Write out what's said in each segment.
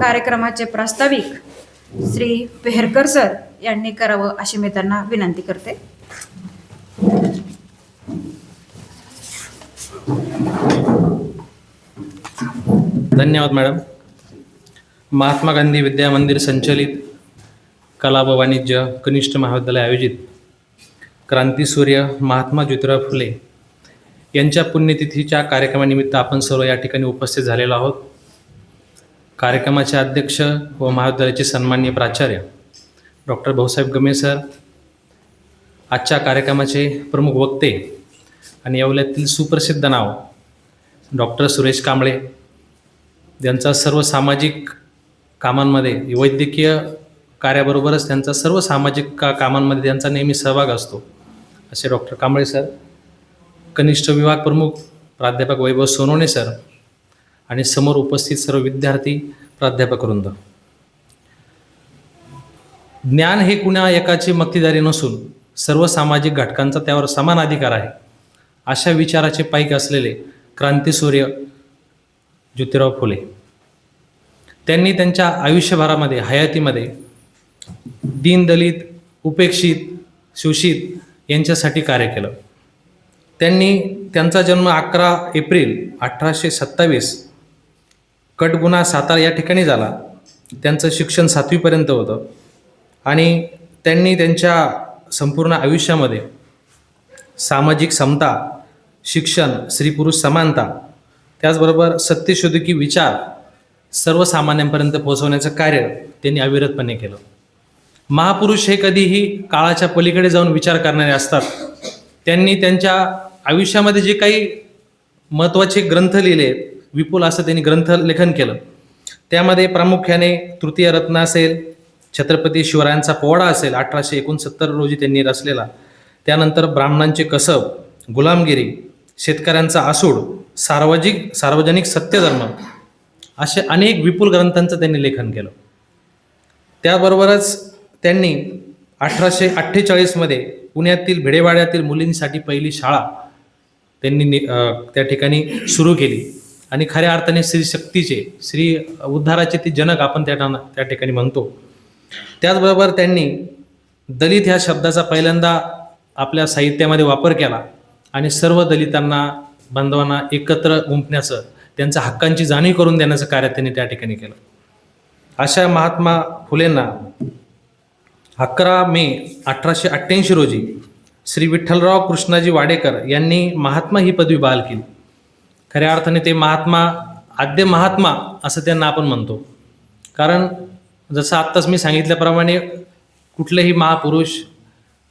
कार्यक्रमाचे प्रास्ताविक श्री पेहरकर सर यांनी करावं अशी मी त्यांना विनंती करते. धन्यवाद मॅडम. महात्मा गांधी विद्या मंदिर संचलित कला व वाणिज्य कनिष्ठ महाविद्यालय आयोजित क्रांतीसूर्य महात्मा ज्योतिराव फुले यांच्या पुण्यतिथीच्या कार्यक्रमानिमित्त आपण सर्व या ठिकाणी उपस्थित झालेलो आहोत. कार्यक्रमाचे अध्यक्ष व महाविद्यालयाचे सन्माननीय प्राचार्य डॉक्टर भाऊसाहेब गमे सर, आजच्या कार्यक्रमाचे प्रमुख वक्ते आणि येवल्यातील सुप्रसिद्ध नाव डॉक्टर सुरेश कांबळे, ज्यांचा सर्व सामाजिक कामांमध्ये वैद्यकीय कार्याबरोबरच त्यांचा सर्व सामाजिक कामांमध्ये त्यांचा नेहमी सहभाग असतो असे डॉक्टर कांबळे सर, कनिष्ठ विभाग प्रमुख प्राध्यापक वैभव सोनवणे सर आणि समोर उपस्थित सर्व विद्यार्थी प्राध्यापक वृंद. ज्ञान हे कुणा एकाची मक्तेदारी नसून सर्व सामाजिक घटकांचा त्यावर समान अधिकार आहे अशा विचाराचे पाईक असलेले क्रांतीसूर्य ज्योतिराव फुले, त्यांनी त्यांच्या आयुष्यभरामध्ये हयातीमध्ये दीनदलित, उपेक्षित, शोषित यांच्यासाठी कार्य केलं. त्यांचा जन्म 11 एप्रिल 1827 कटगुणा सातारा या ठिकाणी झाला. त्यांचं शिक्षण 7वीपर्यंत होतं आणि त्यांनी त्यांच्या संपूर्ण आयुष्यामध्ये सामाजिक समता, शिक्षण, स्त्री पुरुष समानता, त्याचबरोबर सत्यशोधकी विचार सर्वसामान्यांपर्यंत पोहोचवण्याचं कार्य त्यांनी अविरतपणे केलं. महापुरुष हे कधीही काळाच्या पलीकडे जाऊन विचार करणारे असतात. त्यांनी त्यांच्या आयुष्यामध्ये जे काही महत्त्वाचे ग्रंथ लिहिले, विपुल असं त्यांनी ग्रंथलेखन केलं. त्यामध्ये प्रामुख्याने तृतीय रत्न असेल, छत्रपती शिवरायांचा पोवाडा असेल 1869 रोजी त्यांनी रचलेला, त्यानंतर ब्राह्मणांचे कसब, गुलामगिरी, शेतकऱ्यांचा आसूड, सार्वजनिक सत्यधर्म असे अनेक विपुल ग्रंथांचं त्यांनी लेखन केलं. त्याबरोबरच त्यांनी 1848 पुण्यातील भिडेवाड्यातील मुलींसाठी पहिली शाळा त्यांनी त्या ठिकाणी सुरू केली आणि खऱ्या अर्थाने स्त्री शक्तीचे, स्त्री उद्धाराचे ती जनक आपण त्या ठिकाणी म्हणतो. त्याचबरोबर त्यांनी दलित ह्या शब्दाचा पहिल्यांदा आपल्या साहित्यामध्ये वापर केला आणि सर्व दलितांना, बांधवांना एकत्र गुंफण्याचं, त्यांच्या हक्कांची जाणीव करून देण्याचं कार्य त्यांनी त्या ठिकाणी केलं. अशा महात्मा फुलेंना 11 मे 1888 रोजी श्री विठ्ठलराव कृष्णाजी वाडेकर यांनी महात्मा ही पदवी बहाल केली. खऱ्या अर्थाने ते महात्मा, आद्य महात्मा असं त्यांना आपण म्हणतो. कारण जसं आत्ताच मी सांगितल्याप्रमाणे कुठलेही महापुरुष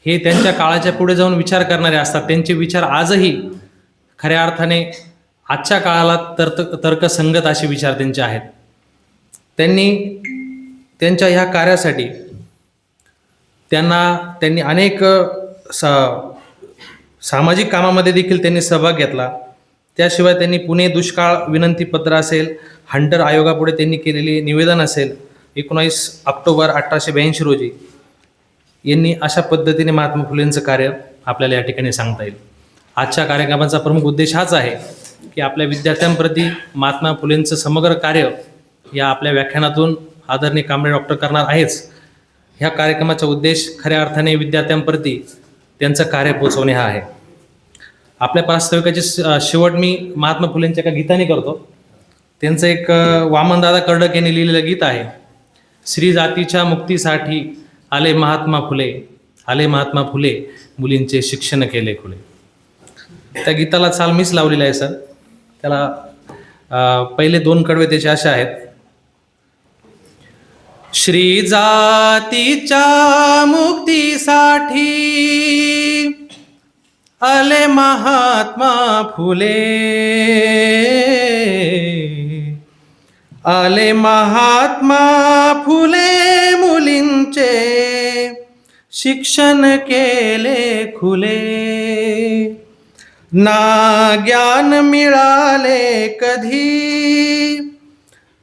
हे त्यांच्या काळाच्या पुढे जाऊन विचार करणारे असतात. त्यांचे विचार आजही खऱ्या अर्थाने आजच्या काळाला तर्कसंगत असे विचार त्यांचे आहेत. त्यांनी त्यांच्या ह्या कार्यासाठी त्यांनी अनेक सामाजिक कामामध्ये देखील त्यांनी सहभाग घेतला. त्याशिवाय त्यांनी पुणे दुष्काळ विनंतीपत्र असेल, हंटर आयोगापुढे त्यांनी केलेली निवेदन असेल 19 ऑक्टोबर 1882 रोजी, यांनी अशा पद्धतीने महात्मा फुलेंचं कार्य आपल्याला या ठिकाणी सांगता येईल. आजच्या कार्यक्रमाचा प्रमुख उद्देश हाच आहे की आपल्या विद्यार्थ्यांप्रती महात्मा फुलेंचं समग्र कार्य या आपल्या व्याख्यानातून आदरणीय कांबळे डॉक्टर करणार आहेच. ह्या कार्यक्रमाचा उद्देश खऱ्या अर्थाने विद्यार्थ्यांप्रती त्यांचं कार्य पोचवणे हा आहे. आपल्या प्रास्ताविकाचे शेवट मी महात्मा फुलेंच्या एका गीताने करतो. त्यांचं एक वामनदादा कर्डक यांनी लिहिलेलं गीत आहे, स्त्री जातीच्या मुक्तीसाठी आले महात्मा फुले, आले महात्मा फुले, मुलींचे शिक्षण केले खुले. त्या गीताला चाल मीच लावलेला आहे सर. त्याला पहिले 2 कडवे त्याचे असे आहेत, श्री जातीच्या मुक्तीसाठी आले महात्मा फुले, आले महात्मा फुले, मुलींचे शिक्षण केले खुले. ना ज्ञान मिळाले कधी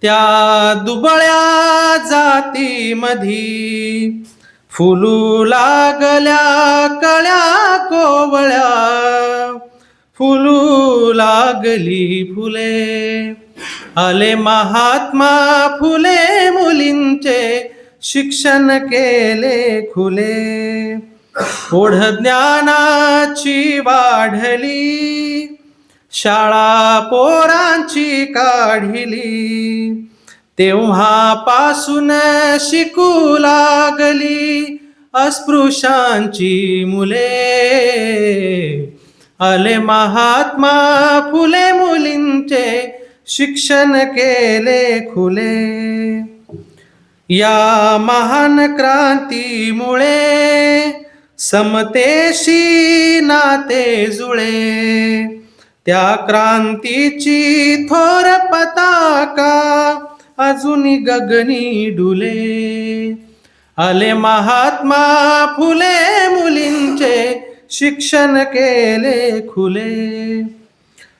त्या दुबळ्या जातीमधी, फुलू लागल्या कळ्या कोवळ्या, फुलू लागली फुले. आले महात्मा फुले, शिक्षण केले खुले. ओढ ज्ञानाची वाढली, शाळा पोरांची काढिली. तेव्हापासून शिकू लागली अस्पृश्यांची मुले. आले महात्मा फुले मुलींचे शिक्षण केले खुले. या महान क्रांतीमुळे समतेशी नाते जुळे. त्या क्रांतीची थोर पताका अजून गगनी डुले. आले महात्मा फुले मुलींचे शिक्षण केले खुले.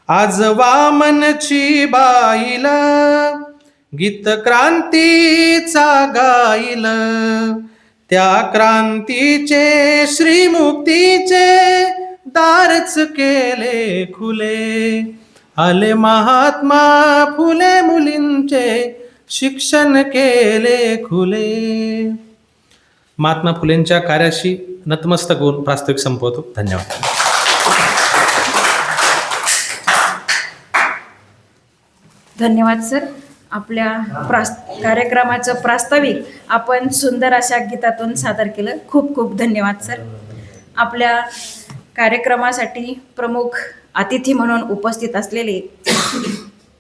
आज वामनची बाईल गीत क्रांतीचा गाईल. त्या क्रांतीचे श्रीमुक्तीचे दारच केले खुले. आले महात्मा फुले मुलींचे शिक्षण केले खुले. महात्मा फुलेंच्या कार्याशी नतमस्तक होऊन प्रास्ताविक संपवतो. धन्यवाद. धन्यवाद सर. आपल्या कार्यक्रमाचं प्रास्ताविक आपण सुंदर अशा गीतातून सादर केलं. खूप खूप धन्यवाद सर. आपल्या कार्यक्रमासाठी प्रमुख अतिथी म्हणून उपस्थित असलेले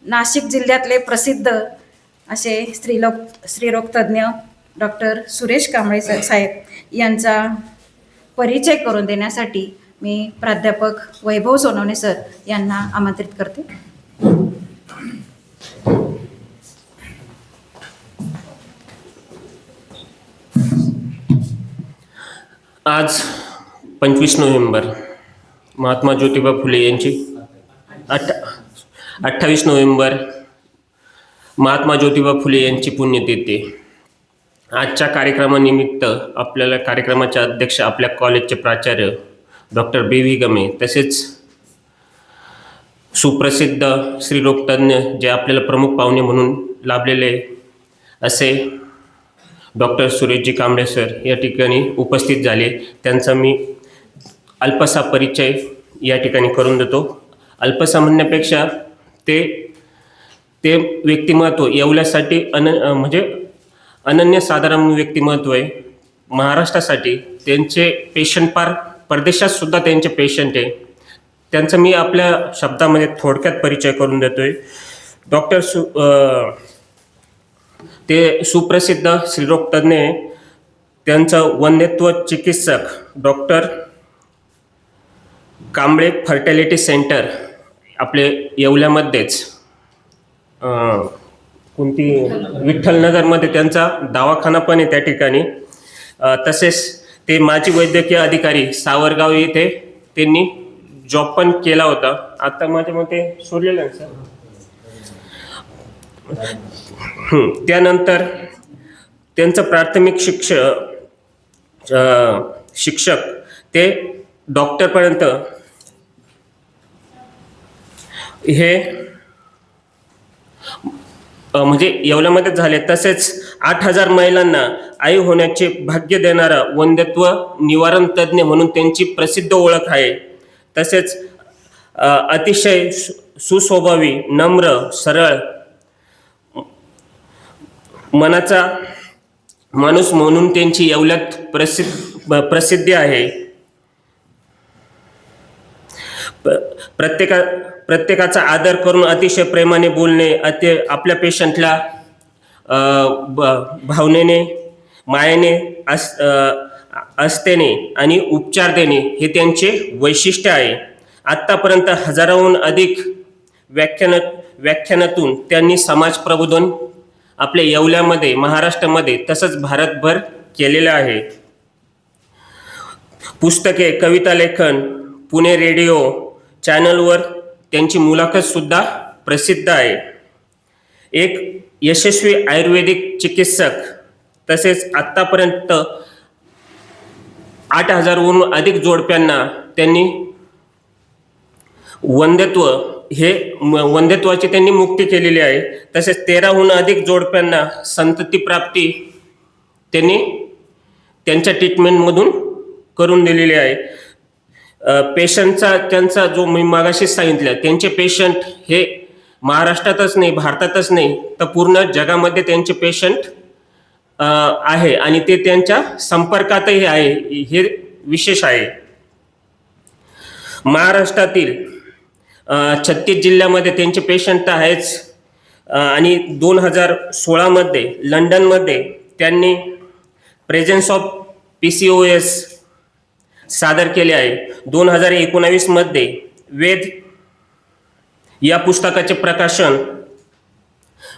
नाशिक जिल्ह्यातले प्रसिद्ध असे स्त्रीरोग तज्ज्ञ डॉक्टर सुरेश कांबळे साहेब यांचा परिचय करून देण्यासाठी मी प्राध्यापक वैभव सोनवणे सर यांना आमंत्रित करते. आज 25 नोव्हेंबर महात्मा ज्योतिबा फुले यांची 28 नोव्हेंबर महात्मा ज्योतिबा फुले यांची पुण्यतिथी. आजच्या कार्यक्रमानिमित्त आपल्याला कार्यक्रमाचे अध्यक्ष आपल्या कॉलेजचे प्राचार्य डॉक्टर B.V. गमे तसेच सुप्रसिद्ध स्त्रीरोगतज्ञ जे आपल्याला प्रमुख पाहुणे म्हणून लाभलेले असे डॉक्टर सुरेशजी कांबळे सर या ठिकाणी उपस्थित झाले. त्यांचा मी अल्पसा परिचय या ठिकाणी करून देतो. अल्पसा म्हणण्यापेक्षा ते व्यक्तिमत्व येवल्यासाठी म्हणजे अनन्यसाधारण व्यक्तिमत्व आहे. महाराष्ट्रासाठी त्यांचे पेशंट पार परदेशात सुद्धा त्यांचे पेशंट आहे. त्यांचा मी आपल्या शब्दामध्ये थोडक्यात परिचय करून देतोय. ते सुप्रसिद्ध स्त्रीरोगतज्ञ आहे. त्यांचं वंध्यत्व चिकित्सक डॉक्टर कांबळे फर्टिलिटी सेंटर आपले येवल्यामध्येच कोणती विठ्ठलनगरमध्ये त्यांचा दवाखाना पण आहे त्या ठिकाणी. तसेच ते माजी वैद्यकीय अधिकारी सावरगाव येथे त्यांनी जॉब पण केला होता. आता माझ्या मते सोडलेलं आहे सर. त्यानंतर त्यांचं प्राथमिक शिक्षक ते डॉक्टरपर्यंत हे म्हणजे येवल्यामध्येच झाले. तसेच 8,000 महिलांना आई होण्याचे भाग्य देणारा वंध्यत्व निवारण तज्ज्ञ म्हणून त्यांची प्रसिद्ध ओळख आहे. तसेच अतिशय सुस्वभावी, नम्र, सरळ मनाचा माणूस म्हणून त्यांची येवल्यात प्रसिद्धी आहे. प्रत्येकाचा आदर करून अतिशय प्रेमाने बोलणे, आपल्या पेशंटला भावनेने, मायेने, आस्थेने आणि उपचार देणे हे त्यांचे वैशिष्ट्य आहे. आत्तापर्यंत हजाराहून अधिक व्याख्यानातून त्यांनी समाज प्रबोधन आपल्या येवल्यामध्ये, महाराष्ट्रामध्ये तसंच भारतभर केलेलं आहे. पुस्तके, कविता लेखन, पुणे रेडिओ चॅनलवर त्यांची मुलाखत सुद्धा प्रसिद्ध आहे. एक यशस्वी आयुर्वेदिक चिकित्सक. तसेच आत्तापर्यंत 8,000हून अधिक जोडप्यांना त्यांनी वंध्यत्वाची त्यांनी मुक्ती केलेली आहे. तसेच 13हून अधिक जोडप्यांना संतती प्राप्ती त्यांनी त्यांच्या ट्रीटमेंटमधून करून दिलेले आहे. पेशंटचा त्यांचा जो मी मागाशी सांगितलं, त्यांचे पेशंट हे महाराष्ट्रातच नाही, भारतातच नाही, तर पूर्ण जगामध्ये त्यांचे पेशंट आहे आणि ते त्यांच्या संपर्कातही आहे, हे विशेष आहे. महाराष्ट्रातील 36 जिल्ह्यामध्ये त्यांचे पेशंट आहेच आणि 2016मध्ये लंडनमध्ये त्यांनी प्रेझेन्स ऑफ PCOS सादर केले आहे. 2019मध्ये वेद या पुस्तकाचे प्रकाशन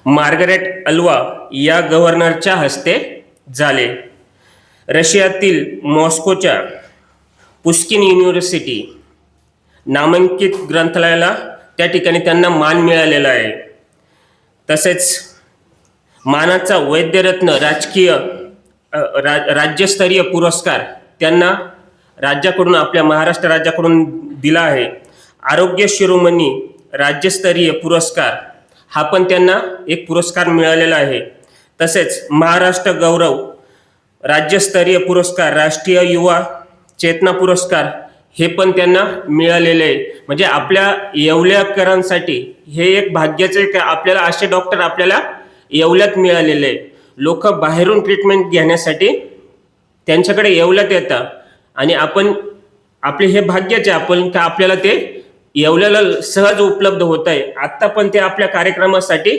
मार्गरेट अल्वा या गव्हर्नरच्या हस्ते झाले. रशियातील मॉस्कोच्या पुस्किन युनिव्हर्सिटी नामांकित ग्रंथालयाला त्या ठिकाणी त्यांना मान मिळालेला आहे. तसेच मानाचा वैद्यरत्न राज्यस्तरीय पुरस्कार त्यांना राज्याकडून, आपल्या महाराष्ट्र राज्याकडून दिला आहे. आरोग्य शिरोमणी राज्यस्तरीय पुरस्कार हा पण त्यांना एक पुरस्कार मिळालेला आहे. तसेच महाराष्ट्र गौरव राज्यस्तरीय पुरस्कार, राष्ट्रीय युवा चेतना पुरस्कार हे पण त्यांना मिळालेले आहे. म्हणजे आपल्या येवल्याकरांसाठी हे एक भाग्याचे का आपल्याला असे डॉक्टर आपल्याला येवल्यात मिळालेले आहे. लोक बाहेरून ट्रीटमेंट घेण्यासाठी त्यांच्याकडे येवल्यात येतात आणि आपण आपले हे भाग्याचे आपण का आपल्याला ते येवल्याला सहज उपलब्ध होत आहे. आत्ता पण ते आपल्या कार्यक्रमासाठी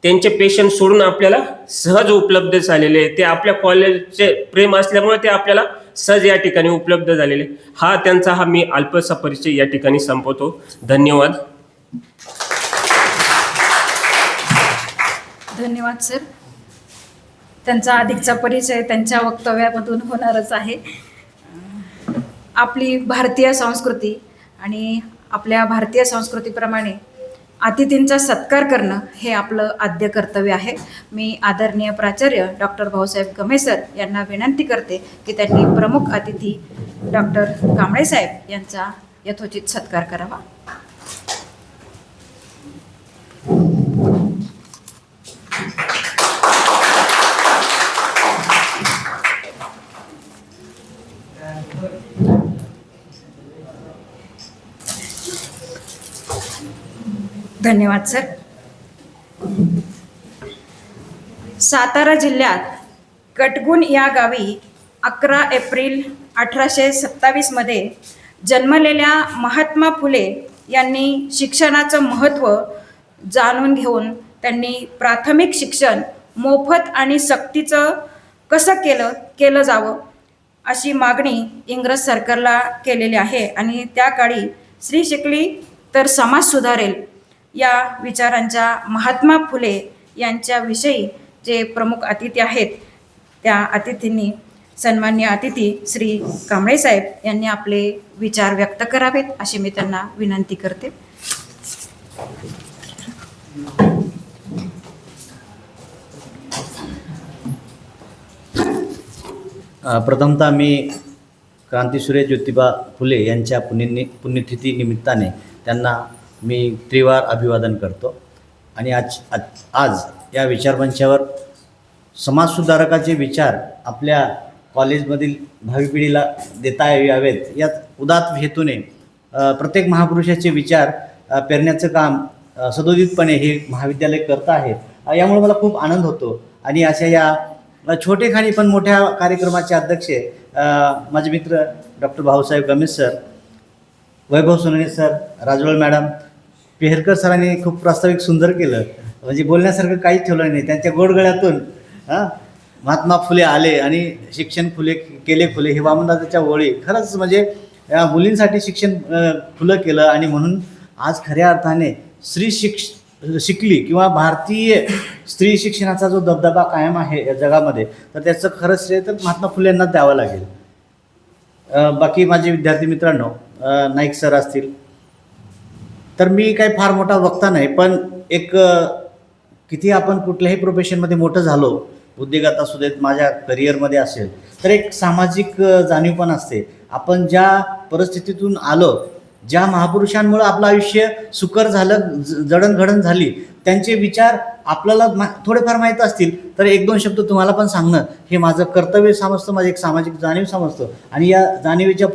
त्यांचे पेशंट सोडून आपल्याला सहज उपलब्ध झालेले आहे. ते आपल्या कॉलेजचे प्रेम असल्यामुळे ते आपल्याला सहज या ठिकाणी उपलब्ध झालेले. हा त्यांचा मी अल्पसा परिचय या ठिकाणी संपवतो. धन्यवाद. धन्यवाद सर. त्यांचा अधिकचा परिचय त्यांच्या वक्तव्यामधून होणारच आहे. आपली भारतीय संस्कृती आणि आपल्या भारतीय संस्कृतीप्रमाणे अतिथींचा सत्कार करणं हे आपलं आद्य कर्तव्य आहे. मी आदरणीय प्राचार्य डॉक्टर भाऊसाहेब गमे सर यांना विनंती करते की त्यांनी प्रमुख अतिथी डॉक्टर कांबळे साहेब यांचा यथोचित सत्कार करावा. धन्यवाद सर. सातारा जिल्ह्यात कटगुण या गावी 11 एप्रिल 1827 जन्मलेल्या महात्मा फुले यांनी शिक्षणाचं महत्त्व जाणून घेऊन त्यांनी प्राथमिक शिक्षण मोफत आणि सक्तीचं कसं केलं जावं अशी मागणी इंग्रज सरकारला केलेली आहे. आणि त्या काळी स्त्री शिकली तर समाज सुधारेल या विचारांच्या महात्मा फुले यांच्याविषयी जे प्रमुख अतिथी आहेत त्या अतिथींनी, सन्मान्य अतिथी श्री कांबळे साहेब यांनी आपले विचार व्यक्त करावेत अशी मी त्यांना विनंती करते. प्रथमतः मी क्रांतीसूर्य ज्योतिबा फुले यांच्या पुण्यतिथी निमित्ताने त्यांना मी त्रिवार अभिवादन करतो. आणि आज या विचारमंचावर समाजसुधारकाचे विचार आपल्या कॉलेजमधील भावी पिढीला देता यावेत यात उदात्त हेतूने प्रत्येक महापुरुषाचे विचार पेरण्याचं काम सदोदितपणे हे महाविद्यालय करत आहे. यामुळे मला खूप आनंद होतो. आणि अशा या छोटेखानी पण मोठ्या कार्यक्रमाचे अध्यक्ष माझे मित्र डॉक्टर भाऊसाहेब गमे सर, वैभव सोनवणे सर, राजवळ मॅडम, पेहरकर सरांनी खूप प्रास्ताविक सुंदर केलं. म्हणजे बोलण्यासारखं काहीच ठेवलं नाही. त्यांच्या गोडगळ्यातून महात्मा फुले आले आणि शिक्षण फुले केले फुले हे वामनदादाच्या ओळी खरंच म्हणजे मुलींसाठी शिक्षण फुलं केलं. आणि म्हणून आज खऱ्या अर्थाने स्त्री शिकली किंवा भारतीय स्त्री शिक्षणाचा जो दबदबा कायम आहे या जगामध्ये तर त्याचं खरं श्रेय तर महात्मा फुले यांना द्यावं लागेल. बाकी माझे विद्यार्थी मित्रांनो, नाईक सर असतील तर मी काही फार मोठा वक्ता नाही, पण एक किती आपण कुठल्याही प्रोफेशनमध्ये मोठं झालो, उद्योगात असू देत, माझ्या करिअरमध्ये असेल तर एक सामाजिक जाणीव पण असते. आपण ज्या परिस्थितीतून आलो, ज्या महापुरुषांमुळे आपलं आयुष्य सुकर झालं, जडणघडण झाली, त्यांचे विचार आपल्याला थोडेफार माहीत असतील तर एक दोन शब्द तुम्हाला पण सांगणं हे माझं कर्तव्य समजतं, माझं एक सामाजिक जाणीव समजतं. आणि या जाणीवेच्या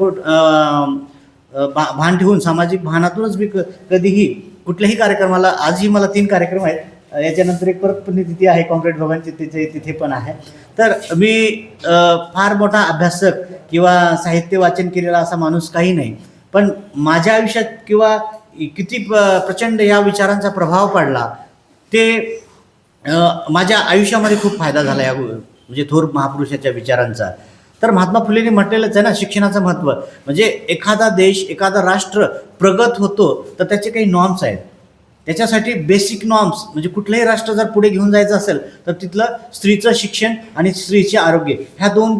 भान ठेवून, सामाजिक भानातूनच मी कधीही कुठल्याही कार्यक्रमाला, आजही मला 3 कार्यक्रम आहेत, याच्यानंतर एक परत पुण्यतिथी आहे कॉम्रेड भगवानची, तिथे पण आहे. तर मी फार मोठा अभ्यासक किंवा साहित्य वाचन केलेला असा माणूस काही नाही, पण माझ्या आयुष्यात किंवा किती प्रचंड या विचारांचा प्रभाव पडला ते माझ्या आयुष्यामध्ये खूप फायदा झाला या म्हणजे थोर महापुरुषाच्या विचारांचा. तर महात्मा फुलेंनी म्हटलेलंच आहे ना, शिक्षणाचं महत्त्व. म्हणजे एखादा देश, एखादा राष्ट्र प्रगत होतो तर त्याचे काही नॉर्म्स आहेत. त्याच्यासाठी बेसिक नॉर्म्स, म्हणजे कुठलंही राष्ट्र जर पुढे घेऊन जायचं असेल तर तिथलं स्त्रीचं शिक्षण आणि स्त्रीचे आरोग्य, ह्या 2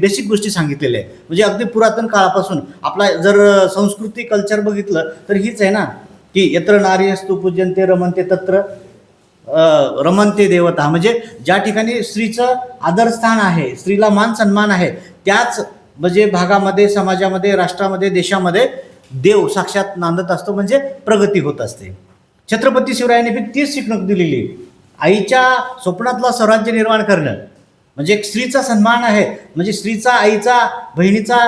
बेसिक गोष्टी सांगितलेल्या आहेत. म्हणजे अगदी पुरातन काळापासून आपला जर संस्कृती, कल्चर बघितलं तर हीच आहे ना, की यत्र नार्यस्तु पूज्यन्ते रमन्ते तत्र रमन्ते देवता. म्हणजे ज्या ठिकाणी स्त्रीचं आदरस्थान आहे, स्त्रीला मान सन्मान आहे, त्याच म्हणजे भागामध्ये, समाजामध्ये, राष्ट्रामध्ये, देशामध्ये देव साक्षात नांदत असतो, म्हणजे प्रगती होत असते. छत्रपती शिवरायांनी बी तीच शिकवणूक दिलेली. आईच्या स्वप्नातलं स्वराज्य निर्माण करणं म्हणजे एक स्त्रीचा सन्मान आहे. म्हणजे स्त्रीचा, आईचा, बहिणीचा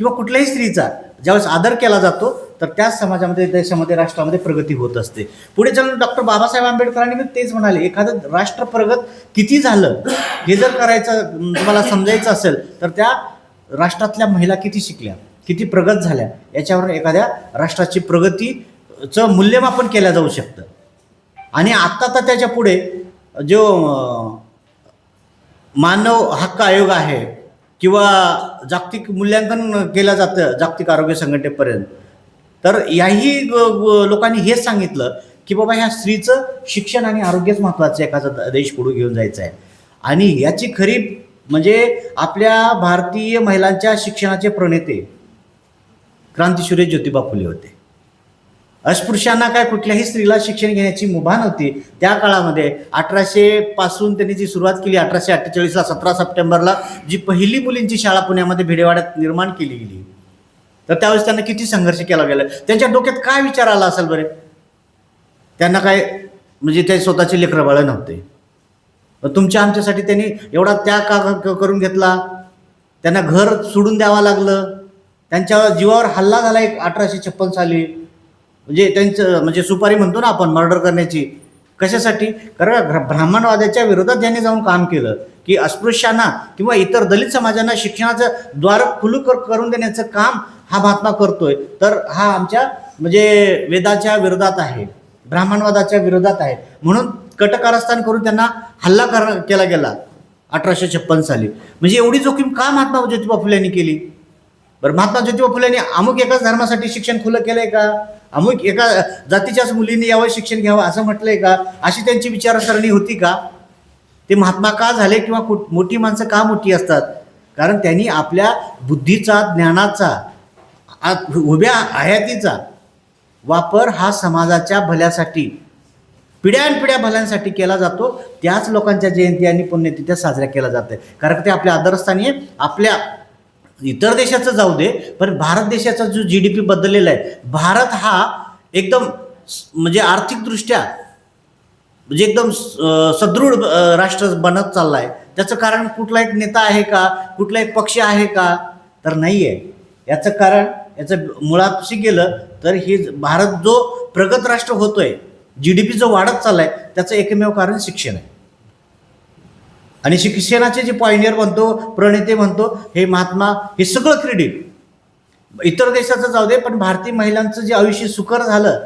किंवा कुठल्याही स्त्रीचा ज्यावेळेस आदर केला जातो तर त्याच समाजामध्ये, देशामध्ये, राष्ट्रामध्ये प्रगती होत असते. पुढे चालून डॉक्टर बाबासाहेब आंबेडकरांनी बी तेच म्हणाले, एखादं राष्ट्र प्रगत किती झालं हे जर करायचं तुम्हाला समजायचं असेल तर त्या राष्ट्रातल्या महिला किती शिकल्या, किती प्रगत झाल्या, याच्यावरून एखाद्या राष्ट्राची प्रगतीचं मूल्यमापन केलं जाऊ शकतं. आणि आत्ता तर त्याच्या पुढे जो मानव हक्क आयोग आहे किंवा जागतिक मूल्यांकन केलं जातं जागतिक आरोग्य संघटनेपर्यंत, तर याही लोकांनी हेच सांगितलं की बाबा ह्या स्त्रीचं शिक्षण आणि आरोग्यच महत्त्वाचं आहे, एखादा देश पुढे घेऊन जायचं आहे. आणि याची खरी म्हणजे आपल्या भारतीय महिलांच्या शिक्षणाचे प्रणेते क्रांतीसूर्य ज्योतिबा फुले होते. अस्पृश्यांना काय कुठल्याही स्त्रीला शिक्षण घेण्याची मुभा नव्हती. त्या काळामध्ये 1800 पासून त्यांनी जी सुरुवात केली, 1848ला 17 सप्टेंबरला जी पहिली मुलींची शाळा पुण्यामध्ये भिडेवाड्यात निर्माण केली गेली, तर त्यावेळेस त्यांना किती संघर्ष केला गेला. त्यांच्या डोक्यात काय विचार आला असेल बरे. त्यांना काय म्हणजे ते स्वतःचे लेकरं बाळं नव्हते, तुमच्या आमच्यासाठी त्यांनी एवढा त्याग का करून घेतला. त्यांना घर सोडून द्यावं लागलं, त्यांच्या जीवावर हल्ला झाला एक 1856 साली. म्हणजे त्यांचं म्हणजे सुपारी म्हणतो ना आपण, मर्डर करण्याची. कशासाठी? कारण ब्राह्मणवादाच्या विरोधात ज्यांनी जाऊन काम केलं की अस्पृश्यांना किंवा इतर दलित समाजांना शिक्षणाचं द्वार खुलं करून देण्याचं काम हा महात्मा करतोय, तर हा आमच्या म्हणजे वेदाच्या विरोधात आहे, ब्राह्मणवादाच्या विरोधात आहे. म्हणून कटकारस्थान करून त्यांना हल्ला केला गेला 1856 साली. म्हणजे एवढी जोखीम का महात्मा ज्योतिबा फुलेंनी केली बरं? महात्मा ज्योतिबा फुलेंनी अमुक एकाच धर्मासाठी शिक्षण खुलं केलंय का? अमुक एका जातीच्याच मुलींनी यावं, शिक्षण घ्यावं असं म्हटलंय का? अशी त्यांची विचारसरणी होती का? ते महात्मा का झाले किंवा मोठी माणसं का मोठी असतात? कारण त्यांनी आपल्या बुद्धीचा, ज्ञानाचा, उभ्या हयातीचा वापर हा समाजाच्या भल्यासाठी, पिढ्यानपिढ्या भल्यांसाठी केला जातो. त्याच लोकांच्या जयंती आणि पुण्यतिथ्या साजऱ्या केल्या जातात. कारण ते आपल्या आदरस्थानी आपल्या इतर देशाचं जाऊ दे, पण भारत देशाचा जो GDP बदललेला आहे, भारत हा एकदम म्हणजे आर्थिकदृष्ट्या म्हणजे एकदम सदृढ राष्ट्र बनत चालला आहे. त्याचं कारण कुठला एक नेता आहे का, कुठला एक पक्ष आहे का? तर नाही आहे. याचं कारण, याचं मुळाशी गेलं तर ही भारत जो प्रगत राष्ट्र होतोय, GDP जो वाढत चाललाय, त्याचं एकमेव कारण शिक्षण आहे. आणि शिक्षणाचे जे पॉइनियर म्हणतो, प्रणेते म्हणतो, हे महात्मा, हे सगळं क्रेडिट इतर देशाचं जाऊ दे, पण भारतीय महिलांचं जे आयुष्य सुकर झालं,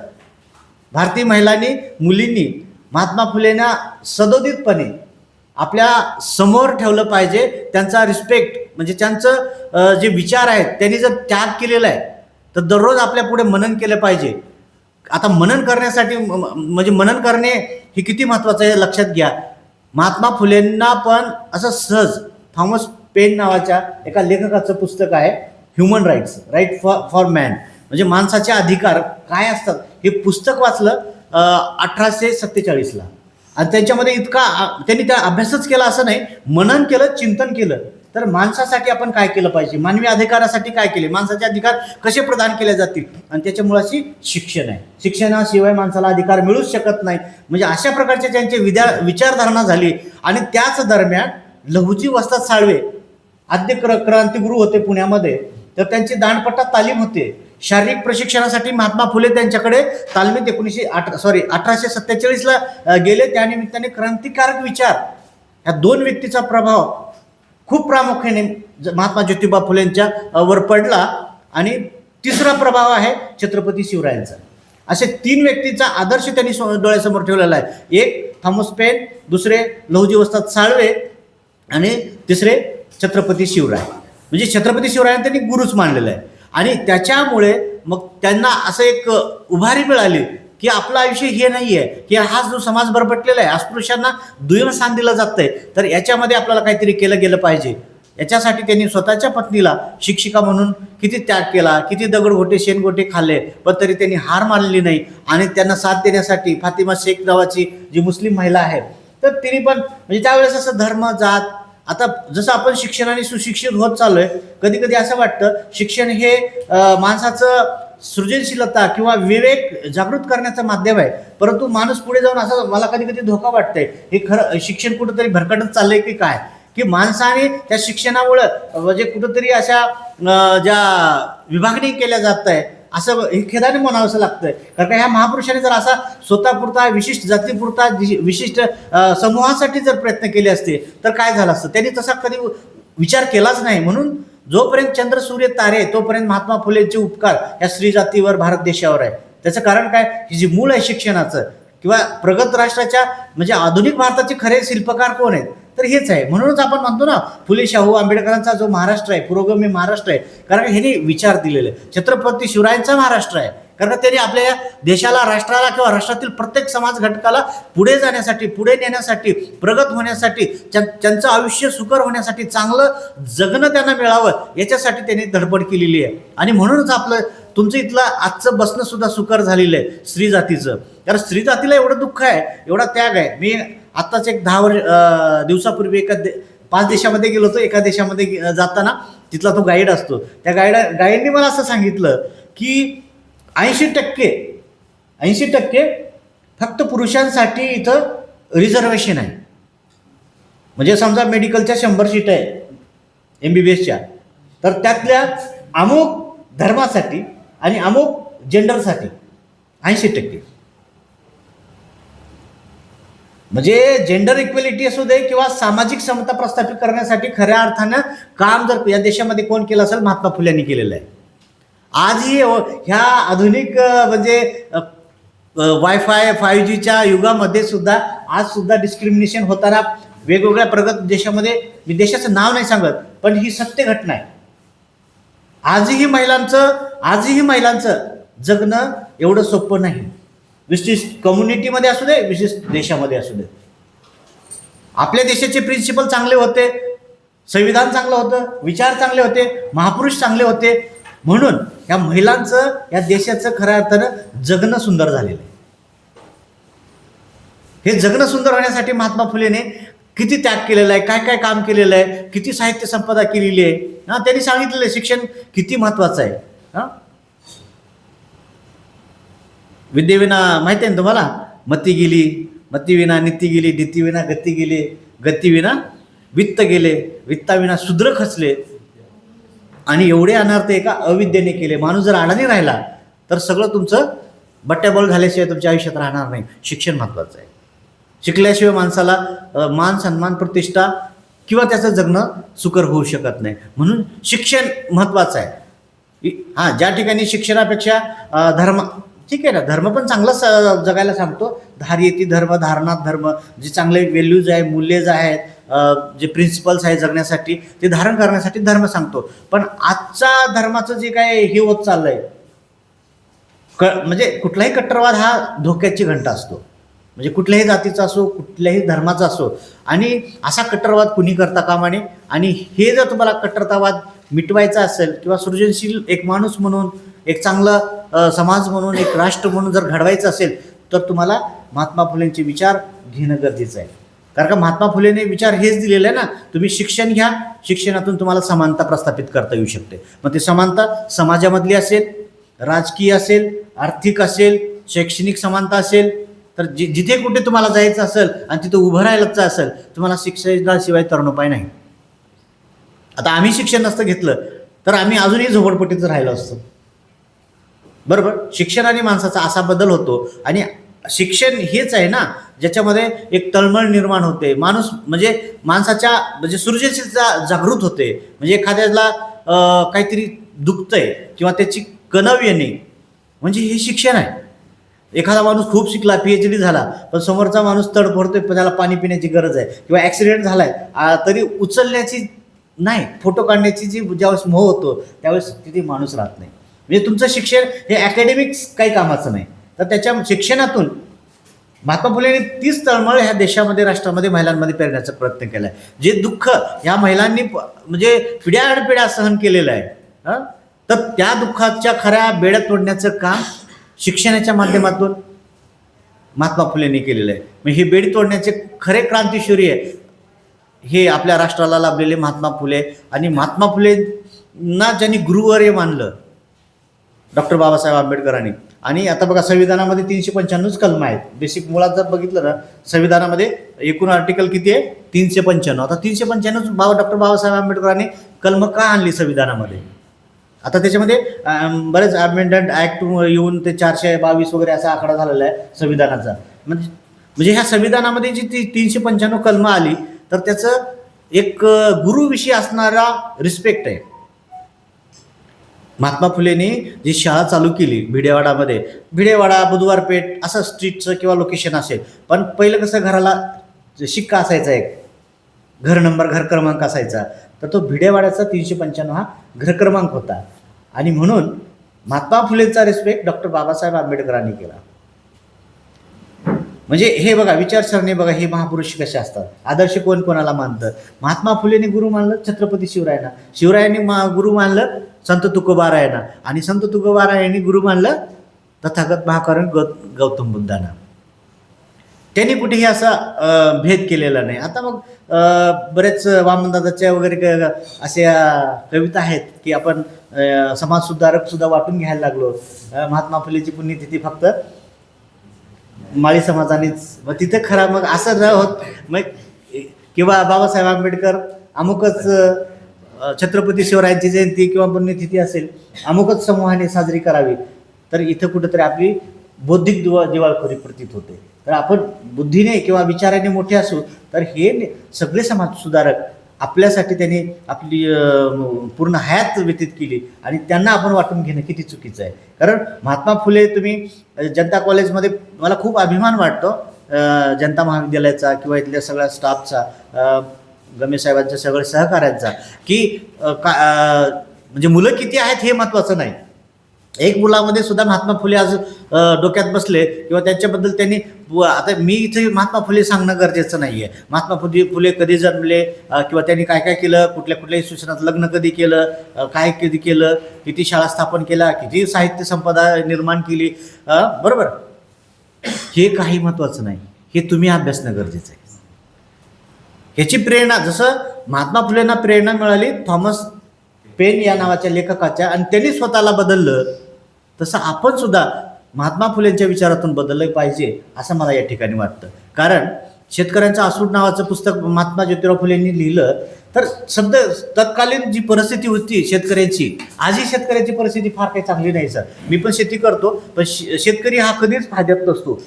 भारतीय महिलांनी, मुलींनी महात्मा फुलेंना सदोदितपणे आपल्या समोर ठेवलं पाहिजे. त्यांचा रिस्पेक्ट म्हणजे त्यांचं जे विचार आहेत त्यांनी जर त्याग केलेला आहे तर दररोज आपल्या पुढे मनन केलं पाहिजे. आता मनन करण्यासाठी म्हणजे मनन करणे हे किती महत्त्वाचं आहे लक्षात घ्या. महात्मा फुलेंना पण असं सहज, थॉमस पेन नावाच्या एका लेखकाचं पुस्तक आहे, human rights, right for man, म्हणजे माणसाचे अधिकार काय असतात, हे पुस्तक वाचलं 1847ला. आणि त्यांच्यामध्ये इतका त्यांनी त्या अभ्यासच केला असं नाही, मनन केलं, चिंतन केलं तर माणसासाठी आपण काय केलं पाहिजे, मानवी अधिकारासाठी काय केले, माणसाचे अधिकार कसे प्रदान केले जातील, आणि त्याच्या मुळाशी शिक्षण आहे. शिक्षणाशिवाय माणसाला अधिकार मिळूच शकत नाही. म्हणजे अशा प्रकारचे त्यांचे विचारधारणा झाली. आणि त्याच दरम्यान लहुजी वस्ताद साळवे आद्य क्रांतिगुरू होते पुण्यामध्ये, तर त्यांची दांडपट्टा तालीम होते. शारीरिक प्रशिक्षणासाठी महात्मा फुले त्यांच्याकडे तालमीत 1847ला गेले. त्यानिमित्ताने क्रांतिकारक विचार, ह्या दोन व्यक्तीचा प्रभाव खूप प्रामुख्याने महात्मा ज्योतिबा फुलेंच्या वर पडला. आणि तिसरा प्रभाव आहे छत्रपती शिवरायांचा. असे 3 व्यक्तीचा आदर्श त्यांनी डोळ्यासमोर ठेवलेला आहे. एक थॉमस पेन, दुसरे लहुजी वस्ताद साळवे, आणि तिसरे छत्रपती शिवराय. म्हणजे छत्रपती शिवरायांना त्यांनी गुरुच मानलेलं आहे. आणि त्याच्यामुळे मग त्यांना असं एक उभारी मिळाली की आपलं आयुष्य हे नाही आहे की हा जो समाज बरबटलेला आहे, अस्पृश्यांना दुय्यम स्थान दिलं जातंय, तर याच्यामध्ये आपल्याला काहीतरी केलं गेलं पाहिजे. याच्यासाठी त्यांनी स्वतःच्या पत्नीला शिक्षिका म्हणून किती त्याग केला, किती दगडगोटे शेणगोटे खाल्ले, पण तरी त्यांनी हार मानली नाही. आणि त्यांना साथ देण्यासाठी फातिमा शेख नावाची जी मुस्लिम महिला आहे, तर तिने पण म्हणजे त्यावेळेस असं धर्म जात, आता जसं आपण शिक्षणाने सुशिक्षित होत चाललोय, कधी कधी असं वाटतं शिक्षण हे माणसाचं सृजनशीलता किंवा विवेक जागृत करण्याचं माध्यम आहे, परंतु माणूस पुढे जाऊन असं मला कधी कधी धोका वाटतंय, हे खरं शिक्षण कुठंतरी भरकटत चाललंय की काय, की माणसाने त्या शिक्षणामुळं म्हणजे कुठंतरी अशा ज्या विभागणी केल्या जात आहे, असं हे खेदाने म्हणावंसं लागतंय. कारण का ह्या महापुरुषांनी जर असा स्वतःपुरता, विशिष्ट जातीपुरता, विशिष्ट समूहासाठी जर प्रयत्न केले असते तर काय झालं असतं, त्यांनी तसा कधी विचार केलाच नाही. म्हणून जोपर्यंत चंद्र सूर्य तारे, तोपर्यंत महात्मा फुलेंचे उपकार या स्त्री जातीवर, भारत देशावर आहे. त्याचं कारण काय, ही जी मूळ आहे शिक्षणाचं, किंवा प्रगत राष्ट्राच्या म्हणजे आधुनिक भारताचे खरे शिल्पकार कोण आहेत, तर हेच आहे. म्हणूनच आपण म्हणतो ना, फुले शाहू आंबेडकरांचा जो महाराष्ट्र आहे, पुरोगामी महाराष्ट्र आहे, कारण ह्यांनी विचार दिलेले. छत्रपती शिवरायांचा महाराष्ट्र आहे, कारण त्यांनी आपल्या देशाला, राष्ट्राला किंवा राष्ट्रातील प्रत्येक समाज घटकाला पुढे जाण्यासाठी, पुढे नेण्यासाठी, प्रगत होण्यासाठी, त्यांचं आयुष्य सुकर होण्यासाठी, चांगलं जगणं त्यांना मिळावं, याच्यासाठी त्यांनी धडपड केलेली आहे. आणि म्हणूनच आपलं तुमचं इथलं आजचं बसणं सुद्धा सुकर झालेलं आहे स्त्री जातीचं. कारण स्त्री जातीला एवढं दुःख आहे, एवढा त्याग आहे. मी आत्ताच एक 10 दिवसापूर्वी 5 देशामध्ये गेलो होतो. एका देशामध्ये जाताना तिथला तो गाईड असतो, त्या गाईडने मला असं सांगितलं की 80% फक्त पुरुषांसाठी इथं रिझर्वेशन आहे. म्हणजे समजा मेडिकलच्या 100 सीट आहे MBBSच्या, तर त्यातल्या अमुक धर्मासाठी आणि अमुक जेंडरसाठी 80%. म्हणजे जेंडर इक्वेलिटी असू दे किंवा सामाजिक समता प्रस्थापित करण्यासाठी खऱ्या अर्थानं काम जर या देशामध्ये कोण केलं असेल, महात्मा फुले यांनी केलेलं आहे. आजही ह्या आधुनिक म्हणजे वायफाय 5Gच्या युगामध्ये सुद्धा आज सुद्धा डिस्क्रिमिनेशन होताना वेगवेगळ्या प्रगत देशामध्ये, मी देशाचं नाव नाही सांगत, पण ही सत्य घटना आहे. आजही महिलांचं जगणं एवढं सोपं नाही, विशिष्ट कम्युनिटीमध्ये असू दे, विशिष्ट देशामध्ये असू दे. आपल्या देशाचे प्रिन्सिपल चांगले होते, संविधान चांगलं होतं, विचार चांगले होते, महापुरुष चांगले होते, म्हणून या महिलांचं, या देशाचं खऱ्या अर्थानं जगणं सुंदर झालेलं आहे. हे जगणं सुंदर होण्यासाठी महात्मा फुलेने किती त्याग केलेला आहे, काय काय काम केलेलं आहे, किती साहित्य संपदा केलेली आहे. त्यांनी सांगितलेलं आहे शिक्षण किती महत्वाचं आहे. विद्येविना माहिती आहे ना तुम्हाला, मती गेली, मतीविना नीती गेली, नीतीविना गती गेली, गतीविना वित्त गेले, वित्ताविना शूद्र खचले, आणि एवढे अनर्थ एका अविद्येने केले. माणूस जर अडाणी राहिला तर सगळं तुमचं बट्ट्याबोळ झाल्याशिवाय तुमच्या आयुष्यात राहणार नाही. शिक्षण महत्त्वाचं आहे. शिकल्याशिवाय माणसाला मान, सन्मान, प्रतिष्ठा किंवा त्याचं जगणं सुकर होऊ शकत नाही. म्हणून शिक्षण महत्त्वाचं आहे. ज्या ठिकाणी शिक्षणापेक्षा धर्म, ठीक आहे ना, धर्म पण चांगलं जगायला सांगतो, धार्येती धर्म, धारणात धर्म, जे चांगले व्हॅल्यूज आहे, मूल्यज आहेत, जे प्रिन्सिपल्स आहे जगण्यासाठी, ते धारण करण्यासाठी धर्म सांगतो. पण आजचा धर्माचं जे काय हे होत चाललंय, म्हणजे कुठलाही कट्टरवाद हा धोक्याची घंटा असतो. म्हणजे कुठल्याही जातीचा असो, कुठल्याही धर्माचा असो, आणि असा कट्टरवाद कुणी करता कामा नये. आणि हे जर तुम्हाला कट्टरतावाद मिटवायचा असेल किंवा सृजनशील एक माणूस म्हणून, एक चांगला समाज म्हणून, एक राष्ट्र म्हणून जर घडवायचं असेल, तर तुम्हाला महात्मा फुलेंचे विचार घेणं गरजेचं आहे. कारण का महात्मा फुलेने विचार हेच दिलेलं आहे ना, तुम्ही शिक्षण घ्या, शिक्षणातून तुम्हाला समानता प्रस्थापित करता येऊ शकते. मग ती समानता समाजामधली असेल, राजकीय असेल, आर्थिक असेल, शैक्षणिक समानता असेल, तर जिथे कुठे तुम्हाला जायचं असेल आणि तिथं उभं राहायचं असेल, तुम्हाला शिक्षणाशिवाय तरणोपाय नाही. आता आम्ही शिक्षण नसतं घेतलं तर आम्ही अजूनही झोपडपट्टीत राहिलो असतो. बरोबर. शिक्षण आणि माणसाचा असा बदल होतो. आणि शिक्षण हेच आहे ना ज्याच्यामध्ये एक तळमळ निर्माण होते. माणूस म्हणजे माणसाच्या म्हणजे सृजनशीलता जागृत होते. म्हणजे एखाद्याला काहीतरी दुखतंय किंवा त्याची कणव येणे म्हणजे हे शिक्षण आहे. एखादा माणूस खूप शिकला, PhD झाला, पण समोरचा माणूस तडफडतोय, पण त्याला पाणी पिण्याची गरज आहे, किंवा ॲक्सिडेंट झालाय तरी उचलण्याची नाही, फोटो काढण्याची जी ज्यावेळेस मोह होतो त्यावेळेस तिथे माणूस राहत नाही. म्हणजे तुमचं शिक्षण हे अकॅडमिक्स काही कामाचं नाही. तर त्याच्या शिक्षणातून महात्मा फुलेंनी तीच तळमळ ह्या देशामध्ये, राष्ट्रामध्ये, महिलांमध्ये पेरण्याचा प्रयत्न केला आहे. जे दुःख ह्या महिलांनी म्हणजे पिढ्यानपिढ्या सहन केलेलं आहे, तर त्या दुःखाच्या खऱ्या बेड्या तोडण्याचं काम शिक्षणाच्या माध्यमातून महात्मा फुलेंनी केलेलं आहे. मग ही बेडी तोडण्याचे खरे क्रांतिशूरी आहे हे आपल्या राष्ट्राला लाभलेले महात्मा फुले. आणि महात्मा फुलेंना ज्यांनी गुरुवर्य मानलं डॉक्टर बाबासाहेब आंबेडकरांनी. आणि आता बघा संविधानामध्ये 395 कलम आहेत. बेसिक मुळात जर बघितलं ना संविधानामध्ये एकूण आर्टिकल किती आहे? 395. आता 395 डॉक्टर बाबासाहेब आंबेडकरांनी कलम का आणली संविधानामध्ये? आता त्याच्यामध्ये बरेच अमेंडमेंट ॲक्ट येऊन ते 422 वगैरे असा आकडा झालेला आहे संविधानाचा. म्हणजे ह्या संविधानामध्ये जी ती 395 कलमं आली तर त्याचं एक गुरुविषयी असणारा रिस्पेक्ट आहे. महात्मा फुलेंनी जी शाळा चालू केली भिडेवाडामध्ये, भिडेवाडा, बुधवारपेठ असं स्ट्रीटचं किंवा लोकेशन असेल, पण पहिलं कसं घराला शिक्का असायचा, एक घर नंबर, घर क्रमांक असायचा, तर तो भिडेवाड्याचा 395 हा घर क्रमांक होता. आणि म्हणून महात्मा फुलेंचा रिस्पेक्ट डॉक्टर बाबासाहेब आंबेडकरांनी केला. म्हणजे हे बघा विचारसरणी बघा, हे महापुरुष कसे असतात. आदर्श कोण कोणाला मानतं? महात्मा फुलेंनी गुरु मानलं छत्रपती शिवरायांना, शिवरायांनी गुरु मानलं संत तुकोबारायांना, आणि संत तुकोबारायांनी गुरु मानलं तथागत महाकारुण गौतम बुद्धांना. त्यांनी कुठेही असा भेद केलेला नाही. आता मग बरेच वामनदादाच्या वगैरे अशा कविता आहेत की आपण समाजसुधारक सुद्धा वाटून घ्यायला लागलो. महात्मा फुलेची पुण्यतिथी फक्त माळी समाजानेच, मग तिथे खरा मग असं न होत मग किंवा बाबासाहेब आंबेडकर अमुकच छत्रपती शिवरायांची जयंती किंवा पुण्यतिथी असेल अमुकच समूहाने साजरी करावी, तर इथं कुठंतरी आपली बौद्धिक दिवाळखोरी प्रतीत होते. तर आपण बुद्धीने किंवा विचाराने मोठे असू तर हे सगळे समाज सुधारक आपल्यासाठी त्यांनी आपली पूर्ण हयात व्यतीत केली आणि त्यांना आपण वाटून घेणं किती चुकीचं आहे. कारण महात्मा फुले, तुम्ही जनता कॉलेजमध्ये, मला खूप अभिमान वाटतो जनता महाविद्यालयाचा किंवा इथल्या सगळ्या स्टाफचा, गमेसाहेबांच्या सगळ्या सहकाऱ्यांचा, की म्हणजे मुलं किती आहेत हे महत्त्वाचं नाही. एक मुलामध्ये सुद्धा महात्मा फुले आज डोक्यात बसले किंवा त्यांच्याबद्दल त्यांनी, आता मी इथे महात्मा फुले सांगणं गरजेचं नाही आहे. महात्मा फुले कधी जन्मले किंवा त्यांनी काय काय केलं, कुठल्या कुठल्या सूचनात लग्न कधी केलं, काय कधी केलं, किती शाळा स्थापन केल्या, किती साहित्य संपदा निर्माण केली, बरोबर, हे काही महत्त्वाचं नाही. हे तुम्ही अभ्यासणं गरजेचं आहे. ह्याची प्रेरणा, जसं महात्मा फुलेंना प्रेरणा मिळाली थॉमस पेन या नावाच्या लेखकाच्या आणि त्यांनी स्वतःला बदललं, तसं आपण सुद्धा महात्मा फुलेंच्या विचारातून बदललं पाहिजे असं मला या ठिकाणी वाटतं. कारण शेतकऱ्यांचं आसूड नावाचं पुस्तक महात्मा ज्योतिराव फुलेंनी लिहिलं तर शब्द तत्कालीन जी परिस्थिती होती शेतकऱ्यांची, आजही शेतकऱ्याची परिस्थिती फार काही चांगली नाही सर. मी पण शेती करतो, पण शेतकरी हा कधीच फायद्यात नसतो.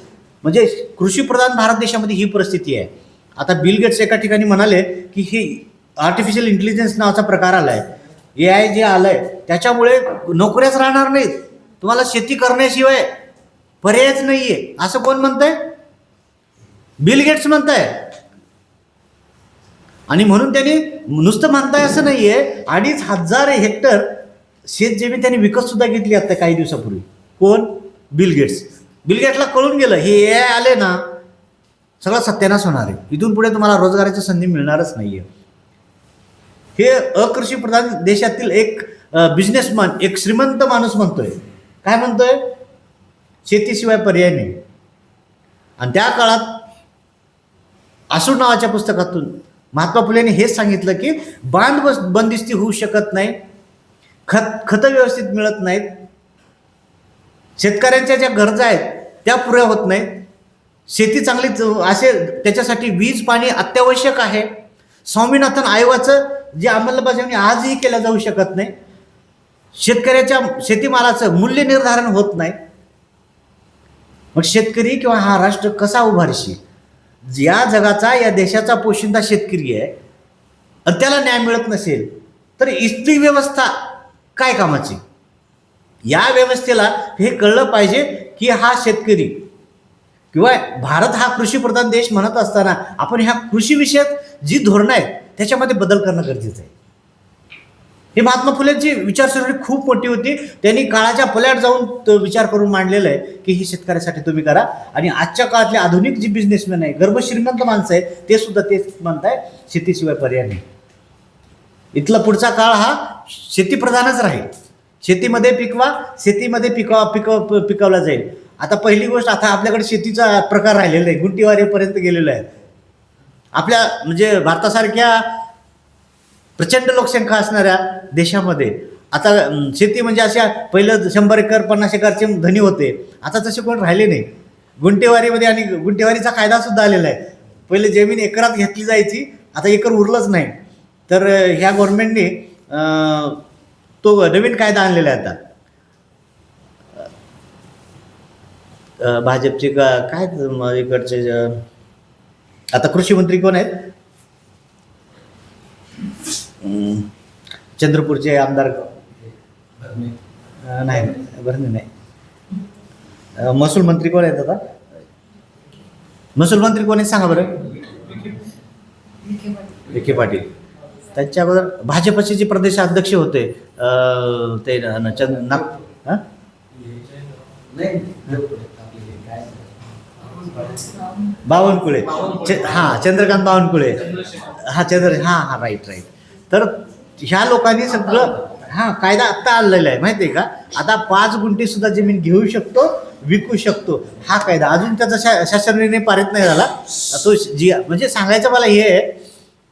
म्हणजे कृषीप्रधान भारत देशामध्ये ही परिस्थिती आहे. आता बिल गेट्स एका ठिकाणी म्हणाले की ही आर्टिफिशियल इंटेलिजन्स नावाचा प्रकार आला आहे, AI जे आलं आहे त्याच्यामुळे नोकऱ्याच राहणार नाहीत, तुम्हाला शेती करण्याशिवाय पर्यायच नाही आहे, असं कोण म्हणतंय? बिल गेट्स म्हणताय. आणि म्हणून त्यांनी नुसतं म्हणताय असं नाही आहे, 2500 हेक्टर शेतजमीन त्यांनी विकत सुद्धा घेतली आता काही दिवसापूर्वी. कोण? Bill Gates. बिल गेट्सला कळून गेलं हे AI आले ना सगळा सत्यानाश होणार आहे, इथून पुढे तुम्हाला रोजगाराची संधी मिळणारच नाही आहे. हे अकृषी प्रधान देशातील एक बिझनेसमॅन, एक श्रीमंत माणूस म्हणतोय. काय म्हणतोय? शेतीशिवाय पर्याय नाही. आणि त्या काळात आसूड नावाच्या पुस्तकातून महात्मा फुलेंनी हेच सांगितलं की बंदिस्ती होऊ शकत नाही, खतं व्यवस्थित मिळत नाहीत, शेतकऱ्यांच्या ज्या गरजा आहेत त्या पुऱ्या होत नाहीत, शेती चांगली असे त्याच्यासाठी वीज पाणी अत्यावश्यक आहे. स्वामीनाथन आयोगाचं जे अंमलबजावणी आजही केल्या जाऊ शकत नाही, शेतकऱ्याच्या शेतीमालाचं मूल्य निर्धारण होत नाही. मग शेतकरी किंवा हा राष्ट्र कसा उभारशी? या जगाचा, या देशाचा पोशिंदा शेतकरी आहे आणि त्याला न्याय मिळत नसेल तर इथली व्यवस्था काय कामाची? या व्यवस्थेला हे कळलं पाहिजे की हा शेतकरी किंवा भारत हा कृषीप्रधान देश म्हणत असताना आपण ह्या कृषीविषयक जी धोरणं आहेत त्याच्यामध्ये बदल करणं गरजेचं आहे. हे महात्मा फुलेंची विचारसरणी खूप मोठी होती. त्यांनी काळाच्या पल्याड जाऊन तो विचार करून मांडलेला आहे की ही शेतकऱ्यासाठी तुम्ही करा. आणि आजच्या काळातले आधुनिक जी बिझनेसमॅन आहे, गर्भश्रीमंत माणसं आहे, ते सुद्धा तेच म्हणताय शेतीशिवाय पर्याय नाही. इथला पुढचा काळ हा शेतीप्रधानच राहील. शेतीमध्ये पिकवा, शेतीमध्ये पिकवला जाईल. आता पहिली गोष्ट, आता आपल्याकडे शेतीचा प्रकार राहिलेला आहे, गुंटीवारीपर्यंत गेलेला आहे. आपल्या म्हणजे भारतासारख्या प्रचंड लोकसंख्या असणाऱ्या देशामध्ये आता शेती म्हणजे अशा पहिलं 100 एकर 50 एकरचे धनी होते, आता तसे कोण राहिले नाही. गुंटेवारीमध्ये आणि गुंटेवारीचा कायदा सुद्धा आलेला आहे. पहिले जमीन एकरात घेतली जायची, आता एकर उरलंच नाही. तर ह्या गव्हर्नमेंटने तो नवीन कायदा आणलेला आहे. आता भाजपचे काय इकडचे आता कृषी मंत्री कोण आहेत? चंद्रपूरचे आमदार नाही, भरणे नाही. महसूल मंत्री कोण आहेत आता? महसूल मंत्री कोण आहेत सांगा बरं? विखे पाटील. त्यांच्या अगोदर भाजपचे जे प्रदेशाध्यक्ष होते ते बावनकुळे, चंद्रकांत बावनकुळे, राईट. तर ह्या लोकांनी सगळं कायदा आत्ता आणलेला आहे माहिती आहे का? आता 5 गुंठे सुद्धा जमीन घेऊ शकतो, विकू शकतो. हा कायदा अजून त्याचा शासनाने पारित नाही झाला. तो म्हणजे सांगायचं मला हे आहे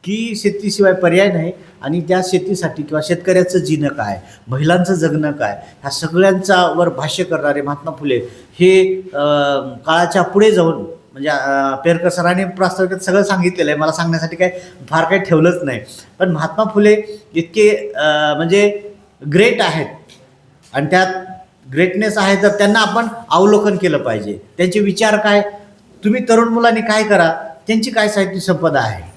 की शेतीशिवाय पर्याय नाही. आणि त्या शेतीसाठी किंवा शेतकऱ्याचं जीणं काय, महिलांचं जगणं काय, ह्या सगळ्यांच्यावर भाष्य करणारे महात्मा फुले हे काळाच्या पुढे जाऊन म्हणजे पेरकर सरांनी प्रास्ताविकात सगळं सांगितलेलं आहे. मला सांगण्यासाठी काय फार काही ठेवलंच नाही. पण महात्मा फुले इतके म्हणजे ग्रेट आहेत आणि त्यात ग्रेटनेस आहे, तर त्यांना आपण अवलोकन केलं पाहिजे. त्यांचे विचार काय, तुम्ही तरुण मुलांनी काय करा, त्यांची काय साहित्य संपदा आहे,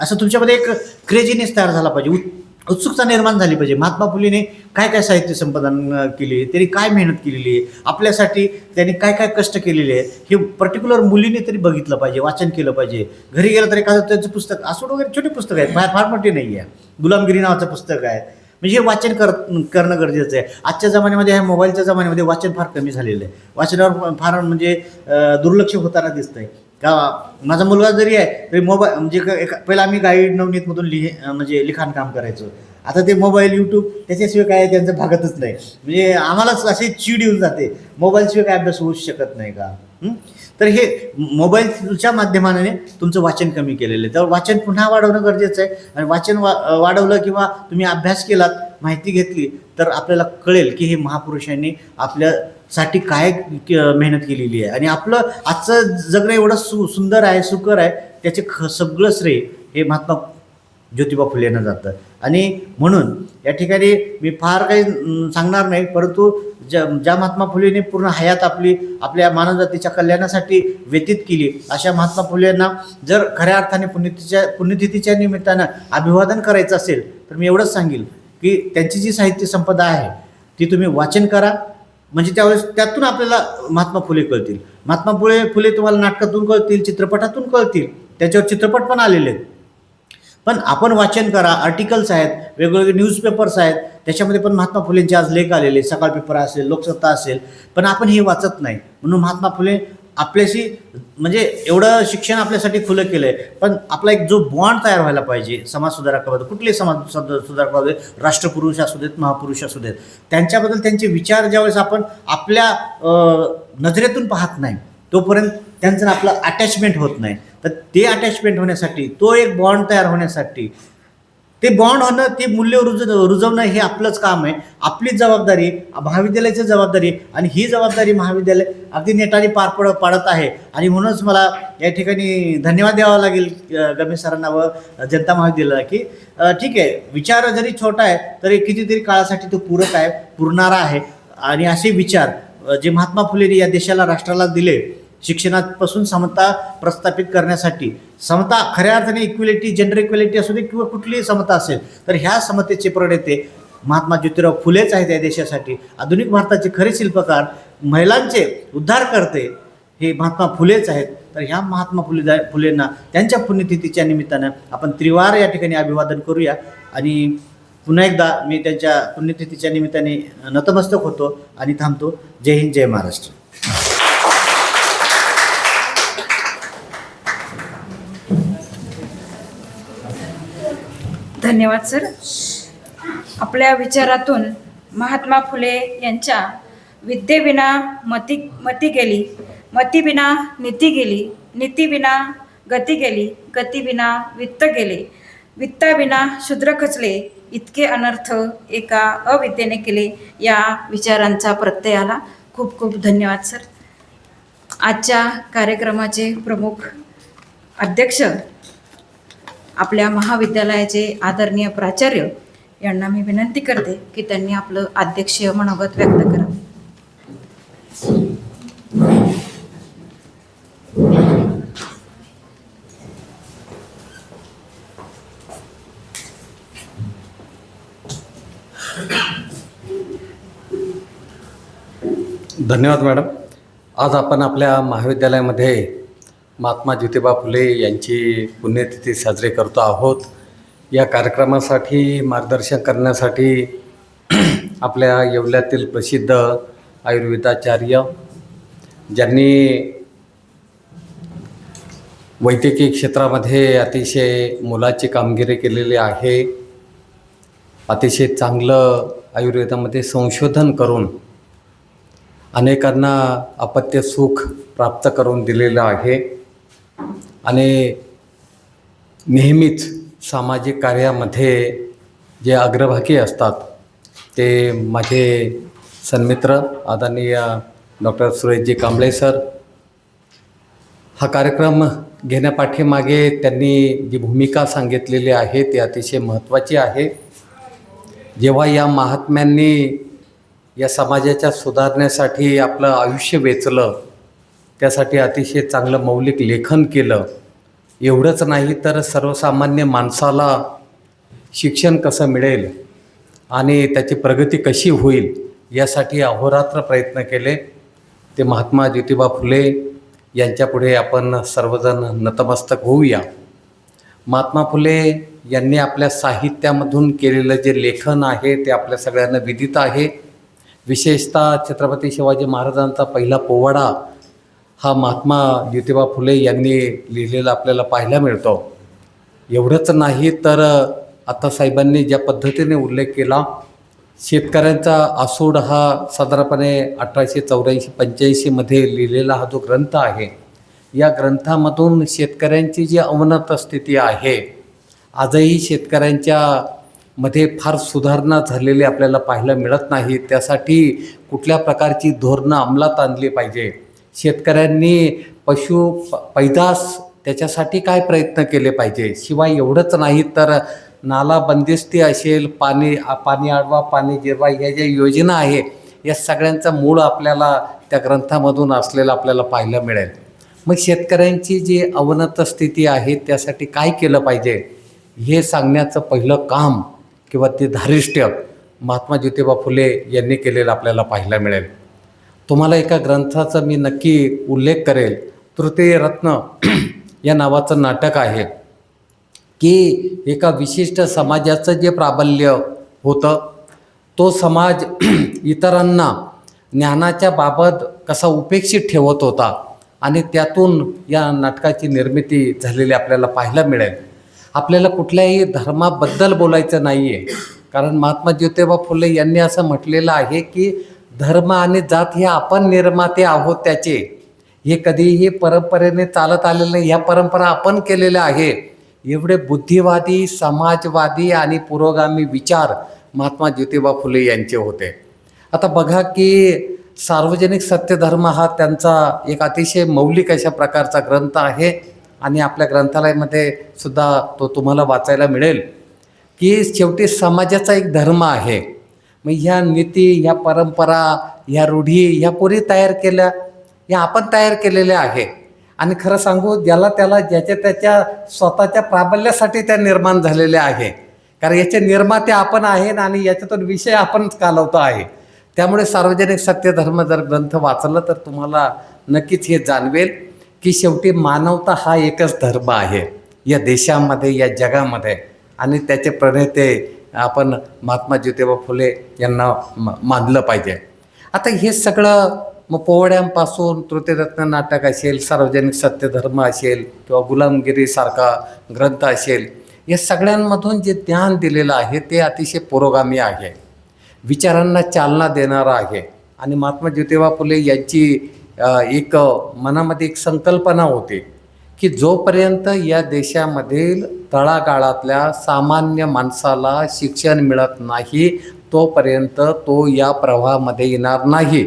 असं तुमच्यामध्ये एक क्रेझीनेस तयार झाला पाहिजे, उत्सुकता निर्माण झाली पाहिजे. महात्मा फुलेने काय काय साहित्य संपादन केली, त्यांनी काय मेहनत केलेली आहे, आपल्यासाठी त्यांनी काय काय कष्ट केलेले आहे, हे पर्टिक्युलर मुलीने तरी बघितलं पाहिजे, वाचन केलं पाहिजे. घरी गेलं तर एखादं त्यांचं पुस्तक, आसूड वगैरे छोटी पुस्तक आहेत, फार मोठी नाही आहे. गुलामगिरी नावाचं पुस्तक आहे. म्हणजे हे वाचन करणं गरजेचं आहे. आजच्या जमान्यामध्ये, ह्या मोबाईलच्या जमान्यामध्ये वाचन फार कमी झालेलं आहे. वाचनावर फार म्हणजे दुर्लक्ष होताना दिसतंय. का माझा मुलगा जरी आहे तरी मोबाईल म्हणजे पहिला आम्ही गाईड नवनीतमधून म्हणजे लिखाण काम करायचो. आता ते मोबाईल, यूट्यूब त्याच्याशिवाय काय त्यांचं भागतच नाही. म्हणजे आम्हालाच अशी चीड येऊन जाते, मोबाईलशिवाय काय अभ्यास होऊच शकत नाही का? तर हे मोबाईलच्या माध्यमाने तुमचं वाचन कमी केलेलं आहे. त्यावर वाचन पुन्हा वाढवणं गरजेचं आहे. आणि वाचन वाढवलं किंवा तुम्ही अभ्यास केलात, माहिती घेतली, तर आपल्याला कळेल की हे महापुरुषांनी आपल्यासाठी काय मेहनत केलेली आहे. आणि आपलं आजचं जगणं एवढं सुंदर आहे, सुकर आहे, त्याचे सगळं श्रेय हे महात्मा ज्योतिबा फुलेंना जातं. आणि म्हणून या ठिकाणी मी फार काही सांगणार नाही, परंतु ज्या महात्मा फुलेंनी पूर्ण हयात आपल्या मानवजातीच्या कल्याणासाठी व्यतीत केली, अशा महात्मा फुलेंना जर खऱ्या अर्थाने पुण्यतिथीच्या निमित्तानं अभिवादन करायचं असेल तर मी एवढंच सांगेल की त्यांची जी साहित्य संपदा आहे ती तुम्ही वाचन करा. म्हणजे त्यावेळेस त्यातून आपल्याला महात्मा फुले कळतील. महात्मा फुले तुम्हाला नाटकातून कळतील, चित्रपटातून कळतील, त्याच्यावर चित्रपट पण आलेले आहेत. पण आपण वाचन करा. आर्टिकल्स आहेत, वेगवेगळे न्यूजपेपर्स आहेत, त्याच्यामध्ये पण महात्मा फुलेंचे आज लेख आलेले, सकाळ पेपर असेल, लोकसत्ता असेल, पण आपण हे वाचत नाही. म्हणून महात्मा फुले आपल्याशी म्हणजे एवढं शिक्षण आपल्यासाठी खुलं केलं आहे, पण आपला एक जो बॉन्ड तयार व्हायला पाहिजे समाजसुधारकाबद्दल, कुठले समाज सुधारकाबद्दल, राष्ट्रपुरुष असू देत, महापुरुष असू देत, त्यांच्याबद्दल त्यांचे विचार ज्यावेळेस आपण आपल्या नजरेतून पाहत नाही तोपर्यंत त्यांचं आपलं अटॅचमेंट होत नाही. तर ते अटॅचमेंट होण्यासाठी, तो एक बॉन्ड तयार होण्यासाठी, ते बॉन्ड होणं, ते मूल्य रुजवणं हे आपलंच काम आहे, आपलीच जबाबदारी, महाविद्यालयाची जबाबदारी. आणि ही जबाबदारी महाविद्यालय अगदी नेटाने पाडत आहे. आणि म्हणूनच मला या ठिकाणी धन्यवाद द्यावा लागेल गणेश सरांना व जनता महाविद्यालयाला, की ठीक आहे, विचार जरी छोटा आहे तरी कितीतरी काळासाठी तो पूरक आहे, पुरणारा आहे. आणि असे विचार जे महात्मा फुलेंनी या देशाला, राष्ट्राला दिले, शिक्षणापासून समता प्रस्थापित करण्यासाठी, समता खऱ्या अर्थाने इक्वेलिटी, जेंडर इक्वेलिटी असू दे किंवा कुठलीही समता असेल, तर ह्या समतेचे प्रणेते महात्मा ज्योतिराव फुलेच आहेत या देशासाठी. आधुनिक भारताचे खरे शिल्पकार, महिलांचे उद्धारकर्ते हे महात्मा फुलेच आहेत. तर ह्या महात्मा फुलेंना त्यांच्या पुण्यतिथीच्या निमित्तानं आपण त्रिवार या ठिकाणी अभिवादन करूया. आणि पुन्हा एकदा मी त्यांच्या पुण्यतिथीच्या निमित्ताने नतमस्तक होतो आणि थांबतो. जय हिंद, जय महाराष्ट्र. धन्यवाद सर. आपल्या विचारातून महात्मा फुले यांच्या विद्येविना मती गेली, मतीविना नीती गेली, नीतीविना गती गेली, गतीविना वित्त गेले, वित्ताविना शूद्र खचले, इतके अनर्थ एका अविद्येने केले. या विचारांचा प्रत्ययाला खूप खूप धन्यवाद सर. आजच्या कार्यक्रमाचे प्रमुख अध्यक्ष आपल्या महाविद्यालयाचे आदरणीय प्राचार्य यांना मी विनंती करते की त्यांनी आपलं अध्यक्षीय मनोगत व्यक्त करावं. धन्यवाद मॅडम. आज आपण आपल्या महाविद्यालयामध्ये महात्मा ज्योतिबा फुले यांची पुण्यतिथी साजरी करतो आहोत. या कार्यक्रमासाठी मार्गदर्शन करण्यासाठी आपल्या येवल्यातील प्रसिद्ध आयुर्वेदाचार्य, ज्यांनी वैद्यकीय क्षेत्रामध्ये अतिशय मोलाची कामगिरी केलेली आहे, अतिशय चांगलं आयुर्वेदामध्ये संशोधन करून अनेकांना अपत्य सुख प्राप्त करून दिलेलं आहे. आणि नेहमीच सामाजिक कार्यामध्ये जे अग्रभागी असतात ते माझे सन्मित्र आदरणीय डॉक्टर सुरेशजी कांबळे सर. हा कार्यक्रम घेण्यापाठीमागे त्यांनी जी भूमिका सांगितलेली आहे ती अतिशय महत्त्वाची आहे. जेव्हा या महात्म्यांनी या समाजाच्या सुधारण्यासाठी आपलं आयुष्य वेचलं, त्यासाठी अतिशय चांगलं मौलिक लेखन केलं. एवढंच नाही तर सर्वसामान्य माणसाला शिक्षण कसं मिळेल आणि त्याची प्रगती कशी होईल यासाठी अहोरात्र प्रयत्न केले. ते महात्मा ज्योतिबा फुले यांच्यापुढे आपण सर्वजण नतमस्तक होऊया. महात्मा फुले यांनी आपल्या साहित्यामधून केलेलं जे लेखन आहे ते आपल्या सगळ्यांना विदित आहे. विशेषतः छत्रपती शिवाजी महाराजांचा पहिला पोवाडा हा महात्मा ज्योतिबा फुले यांनी लिहिलेला आपल्याला पाहायला मिळतो. एवढंच नाही तर आत्तासाहेबांनी ज्या पद्धतीने उल्लेख केला, शेतकऱ्यांचा आसूड हा साधारणपणे 1884-85मध्ये लिहिलेला हा जो ग्रंथ आहे, या ग्रंथामधून शेतकऱ्यांची जी अवनत स्थिती आहे, आजही शेतकऱ्यांच्या मध्ये फार सुधारणा झालेली आपल्याला पाहायला मिळत नाही. त्यासाठी कुठल्या प्रकारची धोरणं अंमलात आणली पाहिजे, शेतकऱ्यांनी पैदास त्याच्यासाठी काय प्रयत्न केले पाहिजे. शिवाय एवढंच नाही तर नाला बंदिस्ती असेल, पाणी अडवा पाणी जिरवा, ह्या ज्या योजना आहे या सगळ्यांचा मूळ आपल्याला त्या ग्रंथामधून असलेला आपल्याला पाहायला मिळेल. मग शेतकऱ्यांची जी अवनत स्थिती आहे त्यासाठी काय केलं पाहिजे हे सांगण्याचं पहिलं काम किंवा ते धारिष्ट्य महात्मा ज्योतिबा फुले यांनी केलेलं आपल्याला पाहायला मिळेल. तुम्हाला एका ग्रंथाचा मी नक्की उल्लेख करेल. तृतीय रत्न या नावाचं नाटक आहे की एका विशिष्ट समाजाचं जे प्राबल्य होतं, तो समाज इतरांना ज्ञानाच्या बाबत कसा उपेक्षित ठेवत होता आणि त्यातून या नाटकाची निर्मिती झालेली आपल्याला पाहायला मिळेल. आपल्याला कुठल्याही धर्माबद्दल बोलायचं नाही आहे, कारण महात्मा ज्योतिबा फुले यांनी असं म्हटलेलं आहे की धर्म आणि जात हे आपण निर्माते आहोत त्याचे. हे कधीही परंपरेने चालत आलेलं नाही. ह्या परंपरा आपण केलेल्या आहे. एवढे बुद्धिवादी, समाजवादी आणि पुरोगामी विचार महात्मा ज्योतिबा फुले यांचे होते. आता बघा की सार्वजनिक सत्यधर्म हा त्यांचा एक अतिशय मौलिक अशा प्रकारचा ग्रंथ आहे आणि आपल्या ग्रंथालयामध्ये सुद्धा तो तुम्हाला वाचायला मिळेल की शेवटी समाजाचा एक धर्म आहे. मग ह्या नीती, ह्या परंपरा, ह्या रूढी ह्या कोणी तयार केल्या? या आपण तयार केलेल्या आहे. आणि खरं सांगू, ज्याला त्याला ज्याच्या त्याच्या स्वतःच्या प्राबल्यासाठी त्या निर्माण झालेल्या आहे. कारण याचे निर्माते आपण आहे आणि याच्यातून विषय आपणच कालवतो आहे. त्यामुळे सार्वजनिक सत्यधर्म जर ग्रंथ वाचलं तर तुम्हाला नक्कीच हे जाणवेल की शेवटी मानवता हा एकच धर्म आहे या देशामध्ये, या जगामध्ये. आणि त्याचे प्रणेते आपण महात्मा ज्योतिबा फुले यांना मानलं पाहिजे. आता हे सगळं मग पोवड्यांपासून तृतीयरत्न नाटक असेल, सार्वजनिक सत्यधर्म असेल किंवा गुलामगिरीसारखा ग्रंथ असेल, या सगळ्यांमधून जे ज्ञान दिलेलं आहे ते अतिशय पुरोगामी आहे, विचारांना चालना देणारं आहे. आणि महात्मा ज्योतिबा फुले यांची एक मनामध्ये एक संकल्पना होती की जोपर्यंत या देशामधील तळागाळातल्या सामान्य माणसाला शिक्षण मिळत नाही तोपर्यंत तो या प्रवाहामध्ये येणार नाही.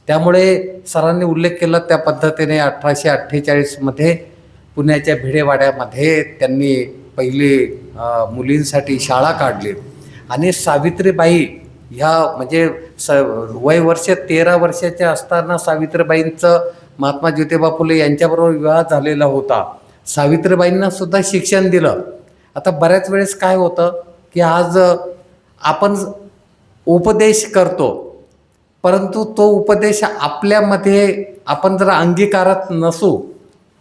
त्यामुळे सरांनी उल्लेख केला त्या पद्धतीने 1848मध्ये पुण्याच्या भिडेवाड्यामध्ये त्यांनी पहिली मुलींसाठी शाळा काढली. आणि सावित्रीबाई ह्या म्हणजे वय वर्ष 13 वर्षाच्या असताना सावित्रीबाईंचं महात्मा ज्योतिबा फुले यांच्याबरोबर विवाह झालेला होता. सावित्रीबाईंना सुद्धा शिक्षण दिलं. आता बऱ्याच वेळेस काय होतं की आज आपण उपदेश करतो, परंतु तो उपदेश आपल्यामध्ये आपण जर अंगीकारत नसू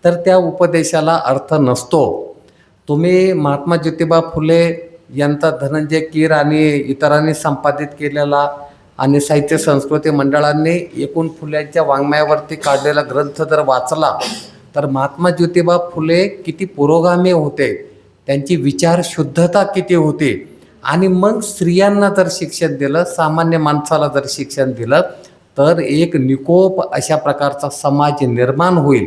तर त्या उपदेशाला अर्थ नसतो. तुम्ही महात्मा ज्योतिबा फुले यांचा धनंजय कीर आणि इतरांनी संपादित केलेला आणि साहित्य संस्कृती मंडळांनी एकूण फुल्यांच्या वाङ्मयावरती काढलेला ग्रंथ जर वाचला तर महात्मा ज्योतिबा फुले किती पुरोगामी होते, त्यांची विचार शुद्धता किती होती. आणि मग स्त्रियांना जर शिक्षण दिलं, सामान्य माणसाला जर शिक्षण दिलं तर एक निकोप अशा प्रकारचा समाज निर्माण होईल.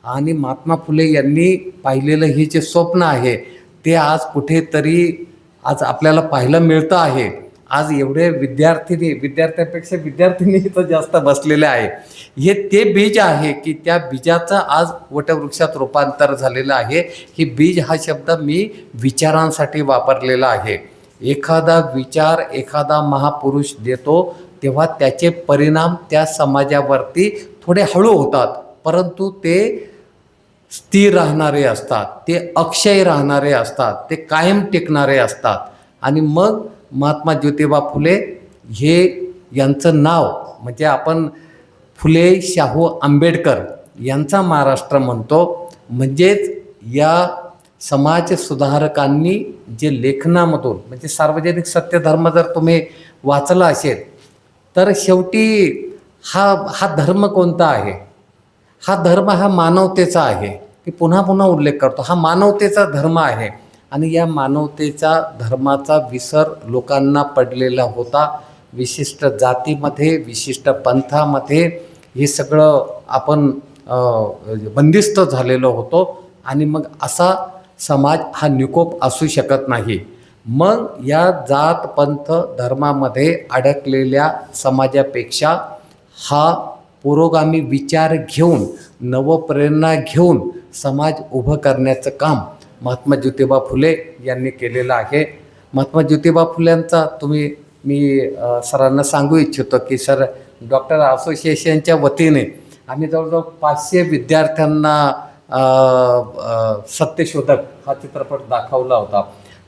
आणि महात्मा फुले यांनी पाहिलेलं हे जे स्वप्न आहे ते आज कुठेतरी आज आपल्याला पाहायला मिळतं आहे. आज एवढे विद्यार्थ्यापेक्षा विद्यार्थिनी इथं जास्त बसलेले आहे. हे ते बीज आहे की त्या बीजाचं आज वटवृक्षात रूपांतर झालेलं आहे. ही बीज हा शब्द मी विचारांसाठी वापरलेला आहे. एखादा विचार एखादा महापुरुष देतो तेव्हा त्याचे परिणाम त्या समाजावरती थोडे हळू होतात, परंतु ते स्थिर राहणारे असतात, ते अक्षय राहणारे असतात, ते कायम टिकणारे असतात. आणि मग महात्मा ज्योतिबा फुले हे यांचं नाव म्हणजे आपण फुले शाहू आंबेडकर यांचा महाराष्ट्र म्हणतो. म्हणजेच या समाजसुधारकांनी जे लेखनामधून म्हणजे सार्वजनिक सत्यधर्म जर तुम्ही वाचला असेल तर शेवटी हा धर्म कोणता आहे? हा धर्म हा मानवतेचा आहे. की पुन्हा पुन्हा उल्लेख करतो, हा मानवतेचा धर्म आहे. आणि या मानवतेचा धर्माचा विसर लोकांना पडलेला होता. विशिष्ट जातीमध्ये, विशिष्ट पंथामध्ये हे सगळं आपण बंदिस्त झालेलो होतो. आणि मग असा समाज हा निकोप असू शकत नाही. मग या जात पंथ धर्मामध्ये अडकलेल्या समाजापेक्षा हा पुरोगामी विचार घेऊन, नवप्रेरणा घेऊन समाज उभं करण्याचं काम महात्मा ज्योतिबा फुले यांनी केलेलं आहे. महात्मा ज्योतिबा फुल्यांचा मी सरांना सांगू इच्छितो की सर, डॉक्टर असोसिएशनच्या वतीने आम्ही जवळजवळ 500 विद्यार्थ्यांना सत्यशोधक हा चित्रपट दाखवला होता.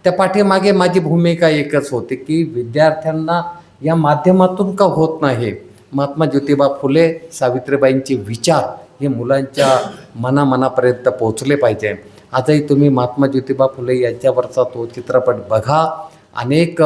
त्या पाठीमागे माझी भूमिका एकच होती की विद्यार्थ्यांना या माध्यमातून का होत नाही, महात्मा ज्योतिबा फुले सावित्रीबाईंचे विचार हे मुलांच्या मनापर्यंत पोहोचले पाहिजे. आजही तुम्ही महात्मा ज्योतिबा फुले यांच्यावरचा तो चित्रपट बघा. अनेक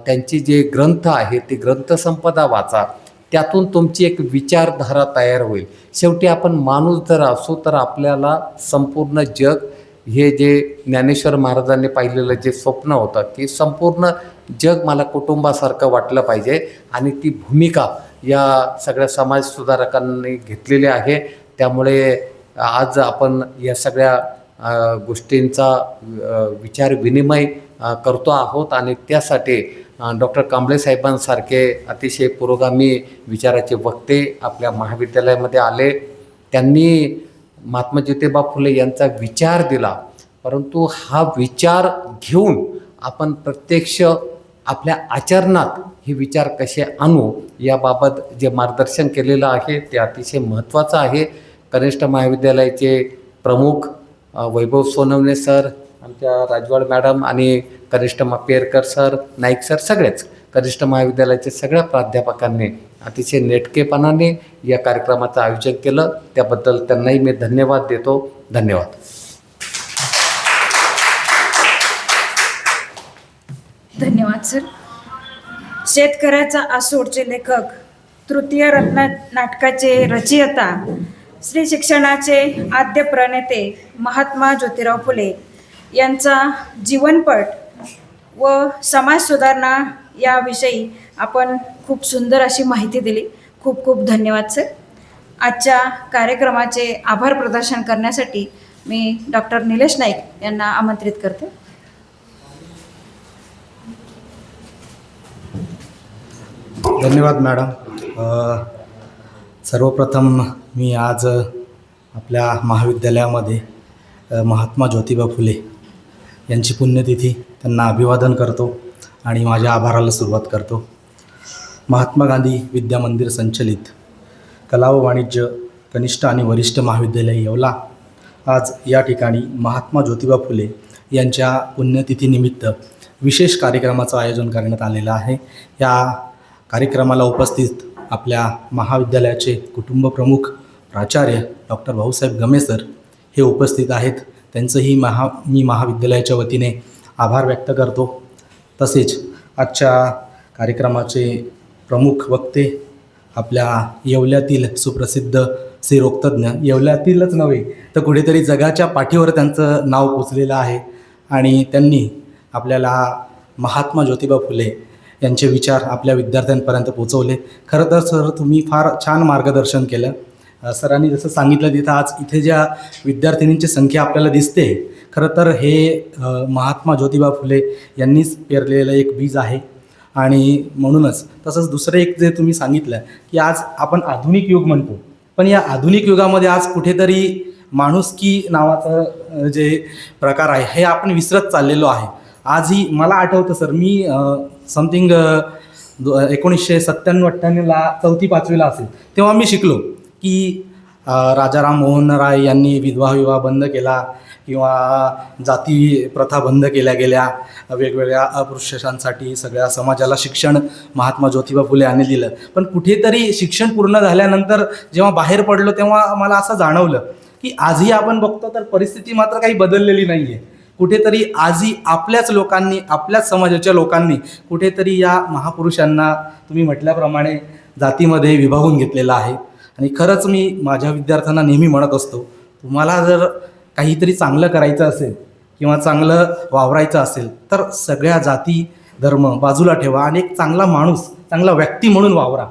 त्यांची जे ग्रंथ आहे ते ग्रंथसंपदा वाचा. त्यातून तुमची एक विचारधारा तयार होईल. शेवटी आपण माणूस जर असू तर आपल्याला संपूर्ण जग हे जे ज्ञानेश्वर महाराजांनी पाहिलेलं जे स्वप्न होतं की संपूर्ण जग मला कुटुंबासारखं वाटलं पाहिजे. आणि ती भूमिका या सगळ्या समाजसुधारकांनी घेतलेली आहे. त्यामुळे आज आपण या सगळ्या गोष्टींचा विचार विनिमय करतो आहोत आणि त्यासाठी डॉक्टर कांबळे साहेबांसारखे अतिशय पुरोगामी विचाराचे वक्ते आपल्या महाविद्यालयामध्ये आले. त्यांनी महात्मा ज्योतिबा फुले यांचा विचार दिला, परंतु हा विचार घेऊन आपण प्रत्यक्ष आपल्या आचरणात हे विचार कसे आणू याबाबत जे मार्गदर्शन केलेलं आहे ते अतिशय महत्त्वाचं आहे. कनिष्ठ महाविद्यालयाचे प्रमुख वैभव सोनवणे सर, आमच्या राजवाड मॅडम आणि कनिष्ठ पेरकर सर, नाईक सर, सगळेच कनिष्ठ महाविद्यालयाचे सगळ्या प्राध्यापकांनी अतिशय नेटकेपणाने या कार्यक्रमाचं आयोजन केलं. त्याबद्दल त्यांनाही मी धन्यवाद देतो. धन्यवाद. धन्यवाद सर. शेतकऱ्याचा आसूडचे लेखक, तृतीय रत्न नाटकाचे रचयिता, स्त्री शिक्षणाचे आद्य प्रणेते महात्मा ज्योतिराव फुले यांचा जीवनपट व समाज सुधारणा याविषयी आपण खूप सुंदर अशी माहिती दिली. खूप खूप धन्यवाद सर. आजच्या कार्यक्रमाचे आभार प्रदर्शन करण्यासाठी मी डॉक्टर निलेश नाईक यांना आमंत्रित करते. धन्यवाद मॅडम. सर्वप्रथम मी आज आपल्या महाविद्यालयामध्ये महात्मा ज्योतिबा फुले यांची पुण्यतिथी, त्यांना अभिवादन करतो आणि माझ्या आभाराला सुरुवात करतो. महात्मा गांधी विद्या मंदिर संचलित कला व वाणिज्य कनिष्ठ आणि वरिष्ठ महाविद्यालय येवला आज या ठिकाणी महात्मा ज्योतिबा फुले यांच्या पुण्यतिथीनिमित्त विशेष कार्यक्रमाचं आयोजन करण्यात आलेलं आहे. या कार्यक्रमाला उपस्थित आपल्या महाविद्यालयाचे कुटुंब प्रमुख प्राचार्य डॉक्टर भाऊसाहेब गमे सर हे उपस्थित आहेत. त्यांचंही मी महाविद्यालयाच्या वतीने आभार व्यक्त करतो. तसेच आजच्या कार्यक्रमाचे प्रमुख वक्ते आपल्या येवल्यातील सुप्रसिद्ध स्त्रीरोगतज्ञ, येवल्यातीलच नव्हे तर कुठेतरी जगाच्या पाठीवर त्यांचं नाव पोचलेलं आहे आणि त्यांनी आपल्याला महात्मा ज्योतिबा फुले यांचे विचार आपल्या विद्यार्थ्यांपर्यंत पोचवले. खरं तर सर तुम्ही फार छान मार्गदर्शन केलं. सरांनी जसं सांगितलं तिथं आज इथे ज्या विद्यार्थिनींची संख्या आपल्याला दिसते, खरं तर हे महात्मा ज्योतिबा फुले यांनीच पेरलेलं एक बीज आहे. आणि म्हणूनच तसंच दुसरं एक जे तुम्ही सांगितलं की आज आपण आधुनिक युग म्हणतो, पण या आधुनिक युगामध्ये आज कुठेतरी माणुसकी नावाचं जे प्रकार आहे हे आपण विसरत चाललेलो आहे. आजही मला आठवतं सर, मी समथिंग 1997-98ला 4वी-5वीला असेल तेव्हा मी शिकलो की राजाराम मोहन राय यांनी विधवा बंद केला किंवा जाती प्रथा बंद केल्या गेल्या, वेगवेगळ्या अस्पृश्यांसाठी सगळ्या समाजाला शिक्षण महात्मा ज्योतिबा फुले यांनी दिलं. पण कुठेतरी शिक्षण पूर्ण झाल्यानंतर जेव्हा बाहेर पडलो तेव्हा मला असं जाणवलं की आजही आपण बघतो तर परिस्थिती मात्र काही बदललेली नाही आहे. कुठेतरी आजही आपल्याच लोकांनी, आपल्याच समाजाच्या लोकांनी कुठेतरी या महापुरुषांना तुम्ही म्हटल्याप्रमाणे जातीमध्ये विभागून घेतलेलं आहे. आणि खरंच मी माझ्या विद्यार्थ्यांना नेहमी म्हणत असतो, तुम्हाला जर काहीतरी चांगलं करायचं असेल किंवा चांगलं वावरायचं असेल तर सगळ्या जाती धर्म बाजूला ठेवा आणि एक चांगला माणूस, चांगला व्यक्ती म्हणून वावरा,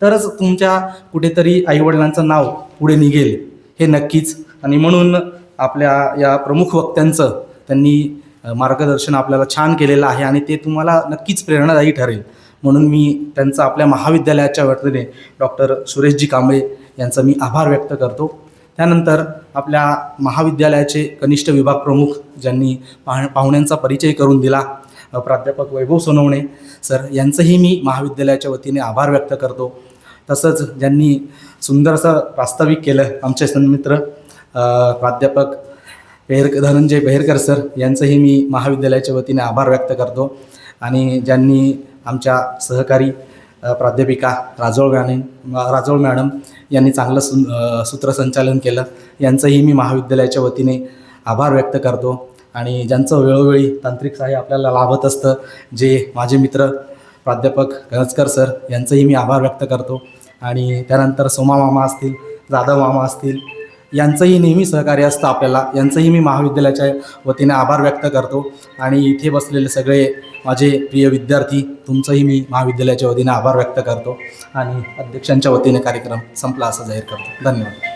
तरच तुमच्या कुठेतरी आईवडिलांचं नाव पुढे निघेल हे नक्कीच. आणि म्हणून आपल्या या प्रमुख वक्त्यांचं त्यांनी मार्गदर्शन आपल्याला छान केलेलं आहे आणि ते तुम्हाला नक्कीच प्रेरणादायी ठरेल. म्हणून मी त्यांचं आपल्या महाविद्यालयाच्या वतीने डॉक्टर सुरेशजी कांबळे यांचा मी आभार व्यक्त करतो. त्यानंतर आपल्या महाविद्यालयाचे कनिष्ठ विभाग प्रमुख ज्यांनी पाहुण्यांचा परिचय करून दिला, प्राध्यापक वैभव सोनवणे सर यांचंही मी महाविद्यालयाच्या वतीने आभार व्यक्त करतो. तसंच ज्यांनी सुंदरसं प्रास्ताविक केलं आमचे सन्मित्र प्राध्यापक धनंजय बेहरकर सर यांचंही मी महाविद्यालयाच्या वतीने आभार व्यक्त करतो. आणि ज्यांनी आमच्या सहकारी प्राध्यापिका राजोळ मॅडम यांनी चांगलं सूत्रसंचालन केलं, यांचंही मी महाविद्यालयाच्या वतीने आभार व्यक्त करतो. आणि ज्यांचं वेळोवेळी तांत्रिक सहाय्य आपल्याला लाभत असतं, जे माझे मित्र प्राध्यापक गणजकर सर यांचंही मी आभार व्यक्त करतो. आणि त्यानंतर सोमा मामा असतील, जाधव मामा असतील, यांचंही नेहमी सहकार्य असतं आपल्याला, यांचंही मी महाविद्यालयाच्या वतीने आभार व्यक्त करतो. आणि इथे बसलेले सगळे माझे प्रिय विद्यार्थी, तुमचंही मी महाविद्यालयाच्या वतीने आभार व्यक्त करतो. आणि अध्यक्षांच्या वतीने कार्यक्रम संपला असं जाहीर करतो. धन्यवाद.